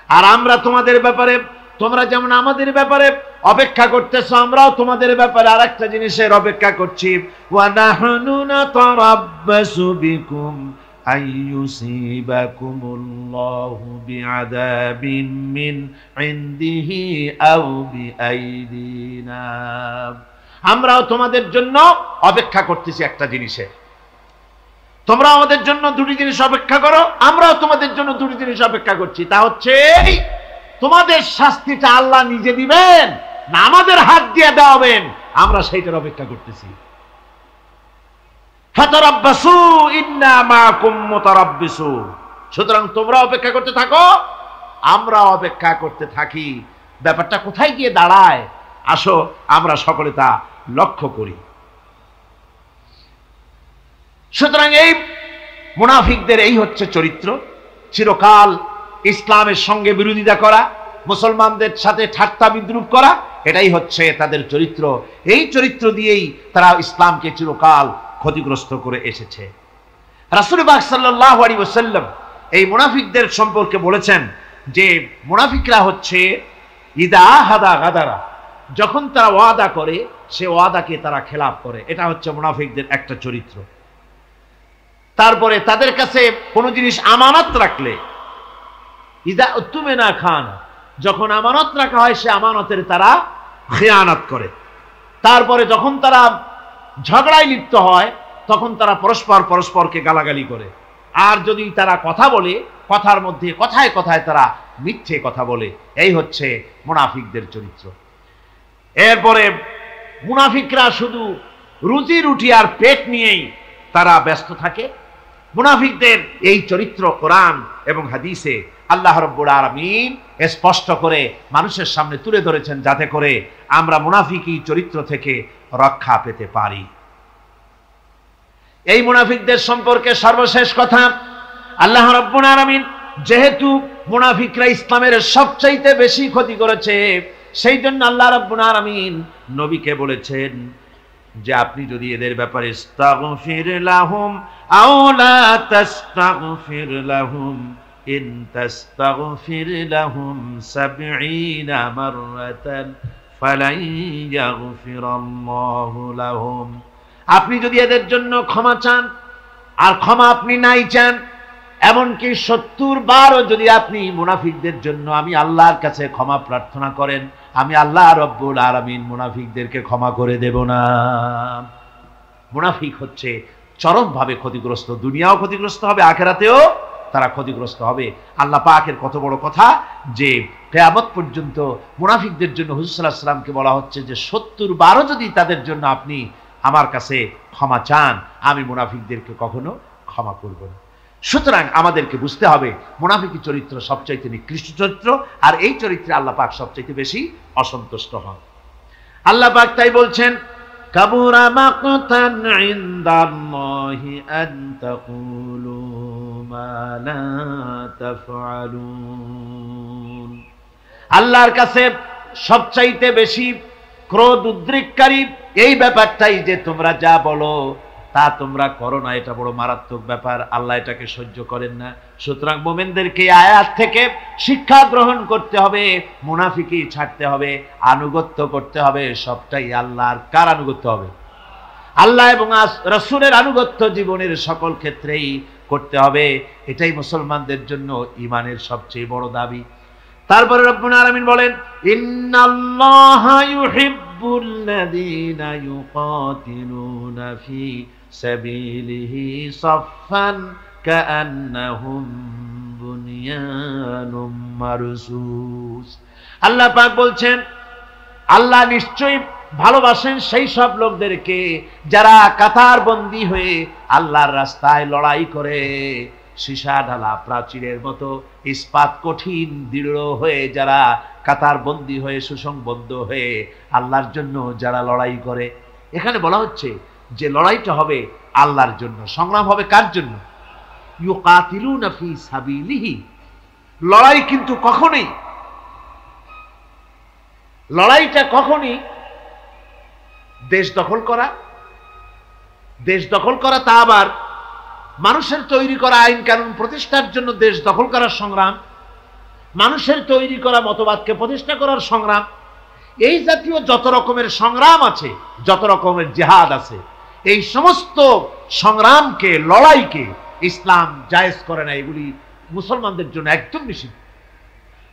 S1: আর আমরা তোমাদের ব্যাপারে, তোমরা যেমন আমাদের ব্যাপারে অপেক্ষা করতেছো, আমরাও তোমাদের ব্যাপারে আরেকটা জিনিসের অপেক্ষা করছি, ওয়া নাহনু নাতারাব্বাসু বিকুম আইয়ুসিবাকুমুল্লাহু বিআযাবিন মিন ইনদিহি আও বিআইদিনা, আমরাও তোমাদের জন্য অপেক্ষা করতেছি একটা জিনিসের, তোমরা আমাদের জন্য দুটি জিনিস অপেক্ষা করো, আমরাও তোমাদের জন্য দুটি জিনিস অপেক্ষা করছি, তা হচ্ছে তোমাদের শাস্তিটা আল্লাহ নিজে দিবেন না আমাদের হাত দিয়ে দেওয়াবেন, আমরা সেইটার অপেক্ষা করতেছি। ফাতারাব্বাসু ইন্না মাআকুম মুতারাব্বিসুন, সুতরাং তোমরা অপেক্ষা করতে থাকো, আমরা অপেক্ষা করতে থাকি। ব্যাপারটা কোথায় গিয়ে দাঁড়ায় আসো আমরা সকলে তা লক্ষ্য করি। সুতরাং এই মুনাফিকদের এই হচ্ছে চরিত্র, চিরকাল ইসলামের সঙ্গে বিরোধিতা করা, মুসলমানদের সাথে ঠাট্টা বিদ্রুপ করা, এটাই হচ্ছে তাদের চরিত্র। এই চরিত্র দিয়েই তারা ইসলামকে চিরকাল ক্ষতিগ্রস্ত করে এসেছে। রাসূল পাক সাল্লাল্লাহু আলাইহি ওয়াসাল্লাম এই মুনাফিকদের সম্পর্কে বলেছেন যে মুনাফিকরা হচ্ছে ইদা হাদা গাদারা, যখন তারা ওয়াদা করে সে ওয়াদাকে তারা খেলাফ করে, এটা হচ্ছে মুনাফিকদের একটা চরিত্র। তারপরে তাদের কাছে কোনো জিনিস আমানত রাখলে, ইদা উতুমিনা খান, যখন আমানত রাখা হয় সে আমানতের তারা খেয়ানত করে। তারপরে যখন তারা ঝগড়ায় লিপ্ত হয় তখন তারা পরস্পরকে গালাগালি করে, আর যদি তারা কথা বলে কথার মধ্যে কথায় কথায় তারা মিথ্যে কথা বলে। এই হচ্ছে মুনাফিকদের চরিত্র। এরপরে মুনাফিকরা শুধু রুজি রুটি আর পেট নিয়েই তারা ব্যস্ত থাকে। মুনাফিকদের এই চরিত্র কোরআন এবং হাদিসে আল্লাহ রাব্বুল আলামিন স্পষ্ট করে মানুষের সামনে তুলে ধরেছেন, যাতে করে আমরা মুনাফিকি চরিত্র থেকে রক্ষা পেতে পারি। এই মুনাফিকদের সম্পর্কে সর্বশেষ কথা, আল্লাহ রাব্বুল আলামিন যেহেতু মুনাফিকরা ইসলামের সবচাইতে বেশি ক্ষতি করেছে, সেই জন্য আল্লাহ রাব্বুল আলামিন নবীকে বলেছেন যে আপনি যদি এদের ব্যাপারে ইস্তাগফির লাহুম আও লা তাস্তাগফির লাহুম ইন তাস্তাগফির লাহুম ৭০ মাররাতান ফালান ইয়াগফিরাল্লাহু লাহুম। আপনি যদি এদের জন্য ক্ষমা চান, আর ক্ষমা আপনি নাই চান, এমনকি ৭০ বারও যদি আপনি মুনাফিকদের জন্য আমি আল্লাহর কাছে ক্ষমা প্রার্থনা করেন, আমি আল্লাহ রব্বুল আলামিন মুনাফিকদেরকে ক্ষমা করে দেব না। মুনাফিক হচ্ছে চরমভাবে ক্ষতিগ্রস্ত, দুনিয়াও ক্ষতিগ্রস্ত হবে, আখিরাতেও তারা ক্ষতিগ্রস্ত হবে। আল্লাহ পাকের কত বড় কথা যে কিয়ামত পর্যন্ত মুনাফিকদের জন্য হুজুর সাল্লাল্লাহু আলাইহি ওয়াসাল্লামকে বলা হচ্ছে যে ৭০ বারও যদি তাদের জন্য আপনি আমার কাছে ক্ষমা চান, আমি মুনাফিকদেরকে কখনো ক্ষমা করব না। সুতরাং আমাদেরকে বুঝতে হবে মুনাফিকি চরিত্র সবচাইতে নিকৃষ্ট চরিত্র, আর এই চরিত্রে আল্লাহ পাক সবচাইতে বেশি অসন্তুষ্ট হন। আল্লাহ পাক তাই বলছেন, কাবুরা মাকতান ইনদাল্লাহি আন তাকুলু মা লা তাফআলুন। আল্লাহর কাছে সবচাইতে বেশি ক্রোধ উদ্রেককারী এই ব্যাপারটাই যে তোমরা যা বলো তা তোমরা করো না, এটা বড় মারাত্মক ব্যাপার, আল্লাহ এটাকে সহ্য করেন না। সুতরাং মুমিনদেরকে আয়াত থেকে শিক্ষা গ্রহণ করতে হবে, মুনাফিকি ছাড়তে হবে, আনুগত্য করতে হবে, সবটাই আল্লাহর। কার আনুগত্য হবে? আল্লাহ এবং রাসূলের আনুগত্য জীবনের সকল ক্ষেত্রেই করতে হবে। এটাই মুসলমানদের জন্য ঈমানের সবচেয়ে বড় দাবি। তারপরে রব্বুল আলামিন বলেন, ইন্নাল্লাহা ইউহিব্বুল্লাযীনা ইউকাতিলুনা ফি সাবিলিহি সাফফান কাআন্নাহুম বুনিয়ানুম মারসুস। আল্লাহ পাক বলছেন, আল্লাহ নিশ্চয়ই ভালোবাসেন সেই সব লোকদেরকে যারা কাতারবন্দী হয়ে আল্লাহর রাস্তায় লড়াই করে, সীসা ঢালা প্রাচীরের মতো ইস্পাত কঠিন দৃঢ় হয়ে যারা কাতারবন্দী হয়ে সুসংবদ্ধ হয়ে আল্লাহর জন্য যারা লড়াই করে। এখানে বলা হচ্ছে যে লড়াইটা হবে আল্লাহর জন্য, সংগ্রাম হবে কার জন্য? ইউকাতিলুনা ফি সাবিলিহি। লড়াই কিন্তু লড়াইটা কখনই দেশ দখল করা, তা আবার মানুষের তৈরি করা আইন কানুন প্রতিষ্ঠার জন্য দেশ দখল করার সংগ্রাম, মানুষের তৈরি করা মতবাদকে প্রতিষ্ঠা করার সংগ্রাম, এই জাতীয় যত রকমের সংগ্রাম আছে, যত রকমের জিহাদ আছে, এই সমস্ত সংগ্রামকে, লড়াইকে ইসলাম জায়েজ করে না। এগুলি মুসলমানদের জন্য একদম নিষিদ্ধ।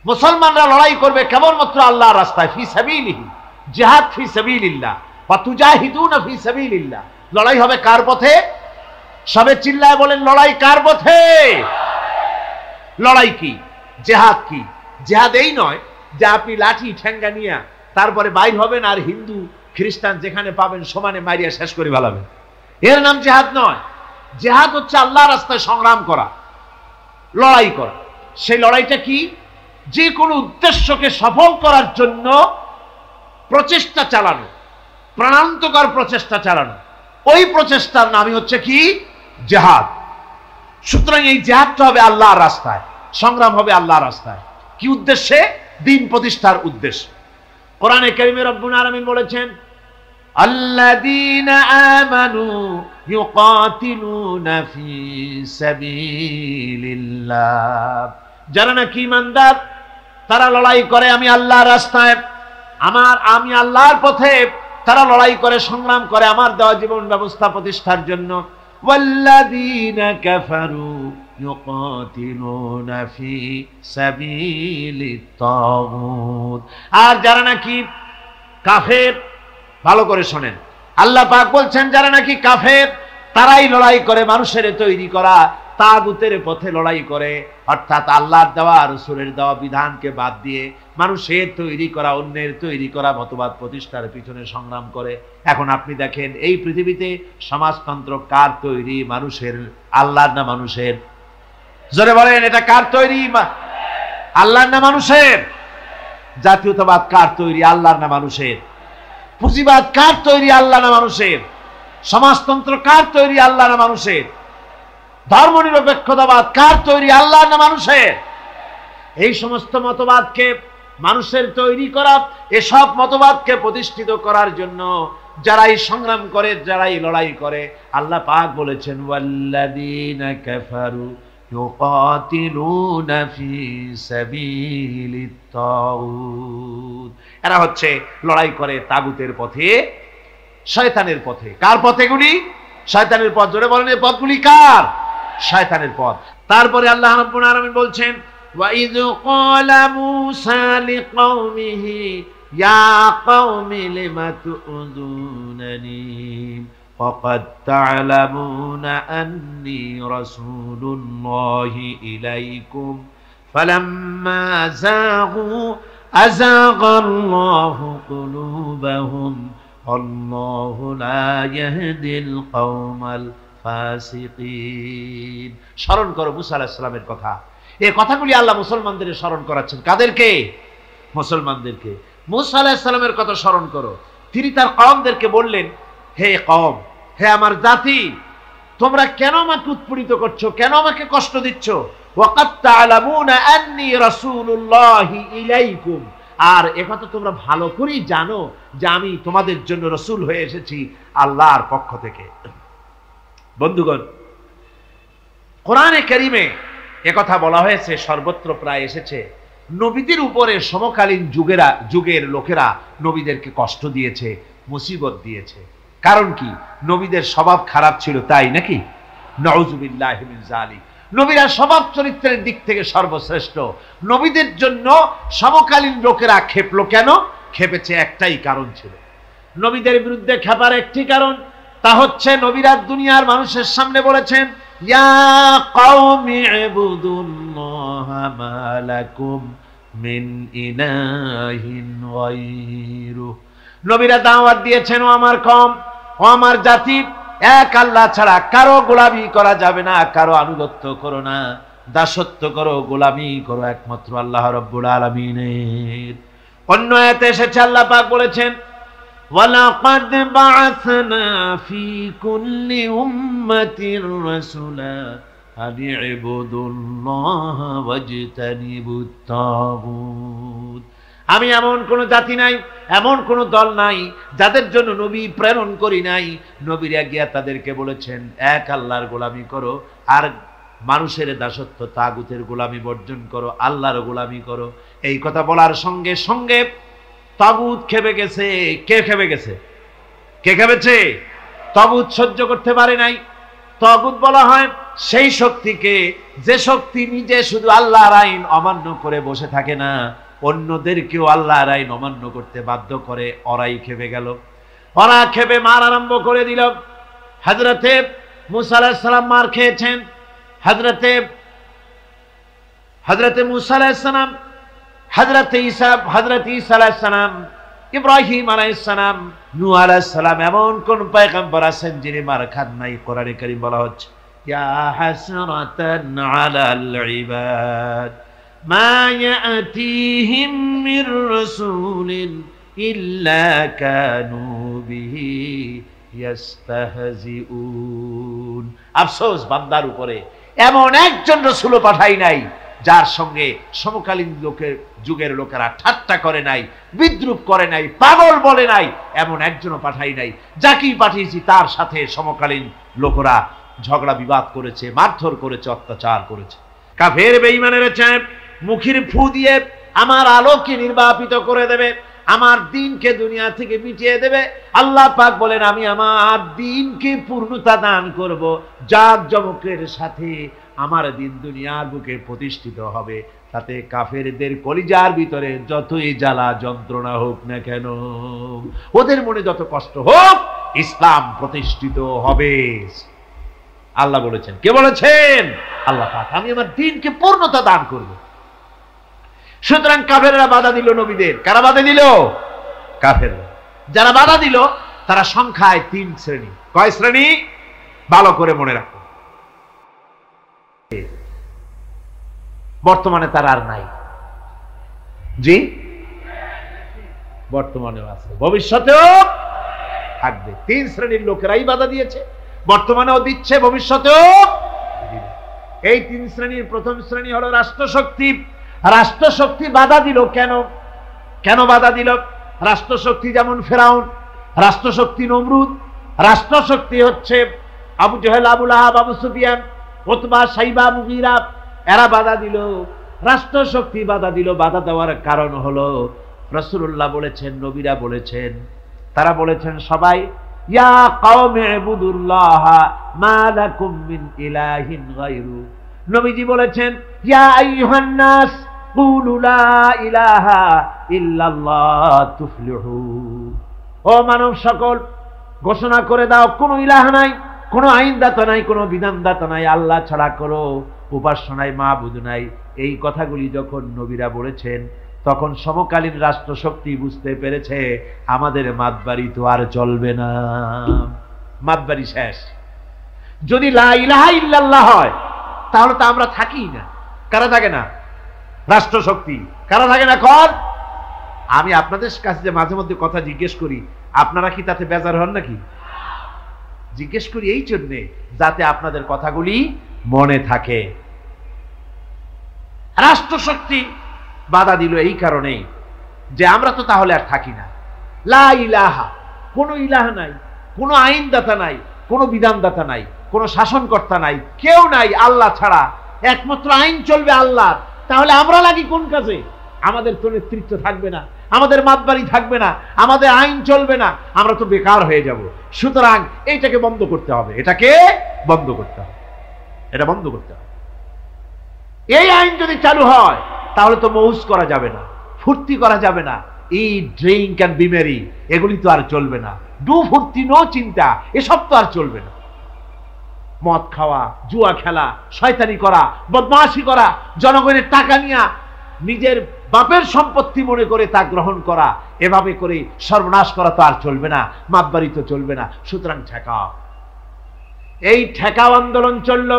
S1: মুসলমানরা লড়াই করবে কেবলমাত্র আল্লাহর রাস্তায়, ফি সাবিলিহি, জিহাদ ফি সাবিলিল্লাহ, ওয়া তুজাহিদুনা ফি সাবিলিল্লাহ। লড়াই হবে কার পথে? সবে চিল্লায় বলেন, লড়াই কার পথে? লড়াই কি? জিহাদ কি? জিহাদ এই নয় যে আপনি লাঠি ঠেঙ্গা নিয়ে তারপরে বাইর হবেন আর হিন্দু খ্রিস্টান যেখানে পাবেন সমানে মারিয়া শেষ করে ফেলাবেন, এর নাম জিহাদ নয়। জিহাদ হচ্ছে আল্লাহর রাস্তায় সংগ্রাম করা, লড়াই করা। সেই লড়াইটা কি? যে কোনো উদ্দেশ্যকে সফল করার জন্য প্রচেষ্টা চালানো, প্রাণান্তকর প্রচেষ্টা চালানো, ওই প্রচেষ্টার নামই হচ্ছে কি? জিহাদ। সুতরাং এই জিহাদটা হবে আল্লাহর রাস্তায়, সংগ্রাম হবে আল্লাহর রাস্তায়। কি উদ্দেশ্যে? দ্বীন প্রতিষ্ঠার উদ্দেশ্যে। কোরআনে কারীমে রব্বুল আলামিন বলেছেন, আল্লাযীনা আমানু ইউকাতিলুনা ফি সাবিলিল্লাহ। যারা নাকি ঈমানদার তারা লড়াই করে আমি আল্লাহর রাস্তায়, আমি আল্লাহর পথে তারা লড়াই করে, সংগ্রাম করে আমার দেওয়া জীবন ব্যবস্থা প্রতিষ্ঠার জন্য। ওয়াল্লাযীনা কাফারু ইউকাতিলুনা ফি সাবিলিত তাগুত। আর যারা নাকি কাফের, ভালো করে শোনেন, আল্লাহ পাক বলছেন যারা নাকি কাফের তারাই লড়াই করে মানুষের তৈরি করা তাগুতের পথে লড়াই করে, অর্থাৎ আল্লাহর দেওয়া রাসূলের দেওয়া বিধানকে বাদ দিয়ে মানুষের তৈরি করা, অন্যের তৈরি করা মতবাদ প্রতিষ্ঠার পিছনে সংগ্রাম করে। এখন আপনি দেখেন এই পৃথিবীতে সমাজতন্ত্র কার তৈরি? মানুষের। আল্লাহর না মানুষের? জোরে বলেন, এটা কার তৈরি? আল্লাহর না মানুষের? জাতীয়তাবাদ কার তৈরি? আল্লাহর না মানুষের? পুঁজিবাদ কার তৈরি? আল্লাহ না মানুষের? সমাজতন্ত্র কার তৈরি? আল্লাহ না মানুষের? ধর্মনিরপেক্ষতাবাদ কার তৈরি? আল্লাহ না মানুষের? এই সমস্ত মতবাদকে মানুষের তৈরি করা, এসব মতবাদকে প্রতিষ্ঠিত করার জন্য যারাই সংগ্রাম করে, যারাই লড়াই করে, আল্লাহ পাক বলেছেন ওয়াল্লাযীনা কাফারু ইউকাতিলুনা ফি সাবিলিত তাগুত, এরা হচ্ছে লড়াই করে তাগুতের পথে, শয়তানের পথে। কার পথ এগুলি? শয়তানের পথ। জোরে বলেন এই পথগুলি কার? শয়তানের পথ। তারপরে আল্লাহ রাব্বুল আলামিন বলছেন وَإِذْ قَالَ مُوسَى لِقَوْمِهِ يَا قَوْمِ لِمَ تُؤْذُونَنِي وَقَدْ تَعْلَمُونَ أَنِّي رَسُولُ اللَّهِ إِلَيْكُمْ فَلَمَّا زَاغُوا أَزَاغَ اللَّهُ قُلُوبَهُمْ وَاللَّهُ لَا يَهْدِي الْقَوْمَ الْفَاسِقِينَ। স্মরণ করো মুসা আলাইহিস সালামের কথা। এই কথাগুলি আল্লাহ মুসলমানদের স্মরণ করাচ্ছেন। কাদেরকে? মুসলমানদেরকে। মুসা আলাইহিস সালামের কথা স্মরণ করো। তিনি তার কওমদেরকে বললেন, হে কওম, হে আমার জাতি, তোমরা কেন আমাকে উৎপীড়িত করছো, কেন আমাকে কষ্ট দিচ্ছ? ওয়াকাদ তা'লামুনা আন্নী রাসূলুল্লাহি ইলাইকুম, আর একথা তোমরা ভালো করেই জানো যে আমি তোমাদের জন্য রাসূল হয়ে এসেছি আল্লাহর পক্ষ থেকে। বন্ধুগণ, কোরআনে কারীমে একথা বলা হয়েছে, সর্বত্র প্রায় এসেছে, নবীদের উপরে সমকালীন যুগের লোকেরা নবীদেরকে কষ্ট দিয়েছে, মুসিবত দিয়েছে। কারণ কি? নবীদের স্বভাব খারাপ ছিল, তাই নাকি? নাউযুবিল্লাহি মিন যালিক। নবীরা স্বভাব চরিত্রের দিক থেকে সর্বশ্রেষ্ঠ। নবীদের জন্য সমকালীন লোকেরা খেপলো কেন? খেপেছে একটাই কারণ ছিল। নবীদের বিরুদ্ধে খেপার একটি কারণ, তা হচ্ছে নবীরা দুনিয়ার মানুষের সামনে বলেছেন, ইয়া কওমি ইবুদুল্লাহা মা লাকুম মিন ইলাহিন গায়রু। নবীরা দাওয়াত দিয়েছেন, ও আমার কওম, ও আমার জাতি, এক আল্লাহ ছাড়া কারো গোলামি করা যাবে না, কারো আনুগত্য করো না, দাসত্ব করো, গোলামি করো একমাত্র আল্লাহ রাব্বুল আলামিনের। অন্য আয়াতে এসেছে আল্লাহ পাক বলেছেন, وَلَقَدْ بَعَثْنَا فِي كُلِّ أُمَّةٍ رَسُولًا أَنِ اعْبُدُوا اللَّهَ وَاجْتَنِبُوا الطَّاغُوتَ। আমি এমন কোন জাতি নাই, এমন কোন দল নাই যাদের জন্য নবী প্রেরণ করি নাই। নবীরা গিয়া তাদেরকে বলেছেন, এক আল্লাহর গোলামি করো, আর মানুষের দাসত্ব, তাগুতের গোলামি বর্জন করো, আল্লাহর গোলামি করো। এই কথা বলার সঙ্গে সঙ্গে তাগুত খেপে গেছে। কে খেপে গেছে? কে খেপেছে? তাগুত সহ্য করতে পারে নাই। তাগুত বলা হয় সেই শক্তিকে, যে শক্তি নিজে শুধু আল্লাহর আইন অমান্য করে বসে থাকে না, অন্যদেরকেও আল্লাহর আইন অমান্য করতে বাধ্য করে। ওরাই খেপে গেল। ওরা খেপে মার আরম্ভ করে দিল। হযরতে মুসা আলাইহিস সালাম মার খেয়েছেন। হযরতে মুসা আলাইহিস সালাম, হযরতে ঈসা আলাইহিস সালাম, ইব্রাহিম আলাইহিস সালাম, নূহ আলাইহিস সালাম, এমন কোন পয়গম্বর আছেন যিনি মার খান নাই? কোরআনে কারীম বলা হচ্ছে, ইয়া হাসরাতান আলাল ইবাদ মা ইয়াতিহিম মির রাসূলিন ইল্লা কানু বিহি ইস্তাহজিউন। আফসোস বান্দার উপরে, এমন একজন রাসূলও পাঠাই নাই যার সঙ্গে সমকালীন যুগের লোকেরা ঠাট্টা করে নাই, বিদ্রুপ করে নাই, পাগল বলে নাই, এমন একজনও পাঠাই নাই। যাকেই পাঠিয়েছি তার সাথে সমকালীন লোকেরা ঝগড়া বিবাদ করেছে, মারধর করেছে, অত্যাচার করেছে। কাফের বেঈমানেরা চায় মুখের ফু দিয়ে আমার আলোকে নির্বাপিত করে দেবে, আমার দ্বীনকে দুনিয়া থেকে মিটিয়ে দেবে। আল্লাহ পাক বলেন, আমি আমার দ্বীনকে পূর্ণতা দান করব, জাঁকজমকের সাথে আমার দ্বীন দুনিয়ার বুকে প্রতিষ্ঠিত হবে। তাতে কাফেরদের কলিজার ভিতরে যতই জ্বালা যন্ত্রণা হোক না কেন, ওদের মনে যত কষ্ট হোক, ইসলাম প্রতিষ্ঠিত হবে। আল্লাহ বলেছেন। কে বলেছেন? আল্লাহ পাক। আমি আমার দ্বীনকে পূর্ণতা দান করব। সুতরাং কাফেররা বাধা দিল নবীদের। কারা বাধা দিল? কাফেররা। যারা বাধা দিল তারা সংখ্যায় 3 শ্রেণী। কয় শ্রেণী? ভালো করে মনে রাখো। বর্তমানে তারা আর নাই। জি, বর্তমানেও আছে, ভবিষ্যতেও থাকবে। 3 শ্রেণীর লোকেরাই বাধা দিয়েছে, বর্তমানেও দিচ্ছে, ভবিষ্যতেও দিবে। এই 3 শ্রেণীর প্রথম শ্রেণী হলো রাষ্ট্রশক্তি। রাষ্ট্রশক্তি বাধা দিল কেন? কেন বাধা দিল? রাষ্ট্রশক্তি যেমন ফেরাউন, রাষ্ট্রশক্তি নমরুদ, রাষ্ট্রশক্তি হচ্ছে আবু জেহেল, আবুল আহাব, আবু সুফিয়ান, উতবা, সাইবা, মুগীরা, এরা বাধা দিল। রাষ্ট্রশক্তি বাধা দিল। বাধা দেওয়ার কারণ হলো রাসূলুল্লাহ বলেছেন, নবীরা বলেছেন, তারা বলেছেন সবাই ইয়া কওমি ইবুদুল্লাহ মা লাকুম মিন ইলাহিন গায়রু। নবীজি বলেছেন ইয়া আইয়ুহান নাস কুলু লা ইলাহা ইল্লাল্লাহ তুফলিহু। ও মানব সকল, ঘোষণা করে দাও কোনো ইলাহ নাই, কোনো আইনদাতা নাই, কোনো বিধানদাতা নাই, আল্লাহ ছাড়া কোনো উপাস্য নাই, মাবুদ নাই। এই কথাগুলি যখন নবীরা বলেছেন, তখন সমকালীন রাষ্ট্রশক্তি বুঝতে পেরেছে আমাদের মাতবাড়ি তো আর চলবে না, মাতবাড়ি শেষ। যদি লা ইলাহা ইল্লাল্লাহ হয় তাহলে তো আমরা থাকি না। কারা থাকে না? রাষ্ট্রশক্তি। কারা থাকে না? কর। আমি আপনাদের কাছে যে মাঝে মধ্যে কথা জিজ্ঞেস করি, আপনারা কি তাতে বেজার হন নাকি? জিজ্ঞেস করি এই জন্যে যাতে আপনাদের কথাগুলি মনে থাকে। রাষ্ট্রশক্তি বাধা দিল এই কারণেই যে আমরা তো তাহলে আর থাকি না। লা ইলাহা, কোনো ইলাহ নাই, কোনো আইনদাতা নাই, কোনো বিধানদাতা নাই, কোনো শাসনকর্তা নাই, কেউ নাই আল্লাহ ছাড়া। একমাত্র আইন চলবে আল্লাহ। তাহলে আমরা লাগি কোন কাজে? আমাদের তো নেতৃত্ব থাকবে না, আমাদের মাতবাড়ি থাকবে না, আমাদের আইন চলবে না, আমরা তো বেকার হয়ে যাব। সুতরাং এইটাকে বন্ধ করতে হবে, এটাকে বন্ধ করতে হবে, এটা বন্ধ করতে হবে। এই আইন যদি চালু হয় তাহলে তো মৌজ করা যাবে না, ফুর্তি করা যাবে না, এই ড্রিঙ্ক অ্যান্ড বিমেরি এগুলি তো আর চলবে না। ডু ফুর্তি নো চিন্তা, এসব তো আর চলবে না। মদ খাওয়া, জুয়া খেলা, শয়তানি করা, বদমাশি করা, জনগণের টাকা নিয়ে নিজের বাপের সম্পত্তি মনে করে তা গ্রহণ করা, এভাবে করে সর্বনাশ করা তো আর চলবে না, মাতবাড়ি তো চলবে না। সুতরাং ঠেকাও, এই ঠেকাও আন্দোলন চলল।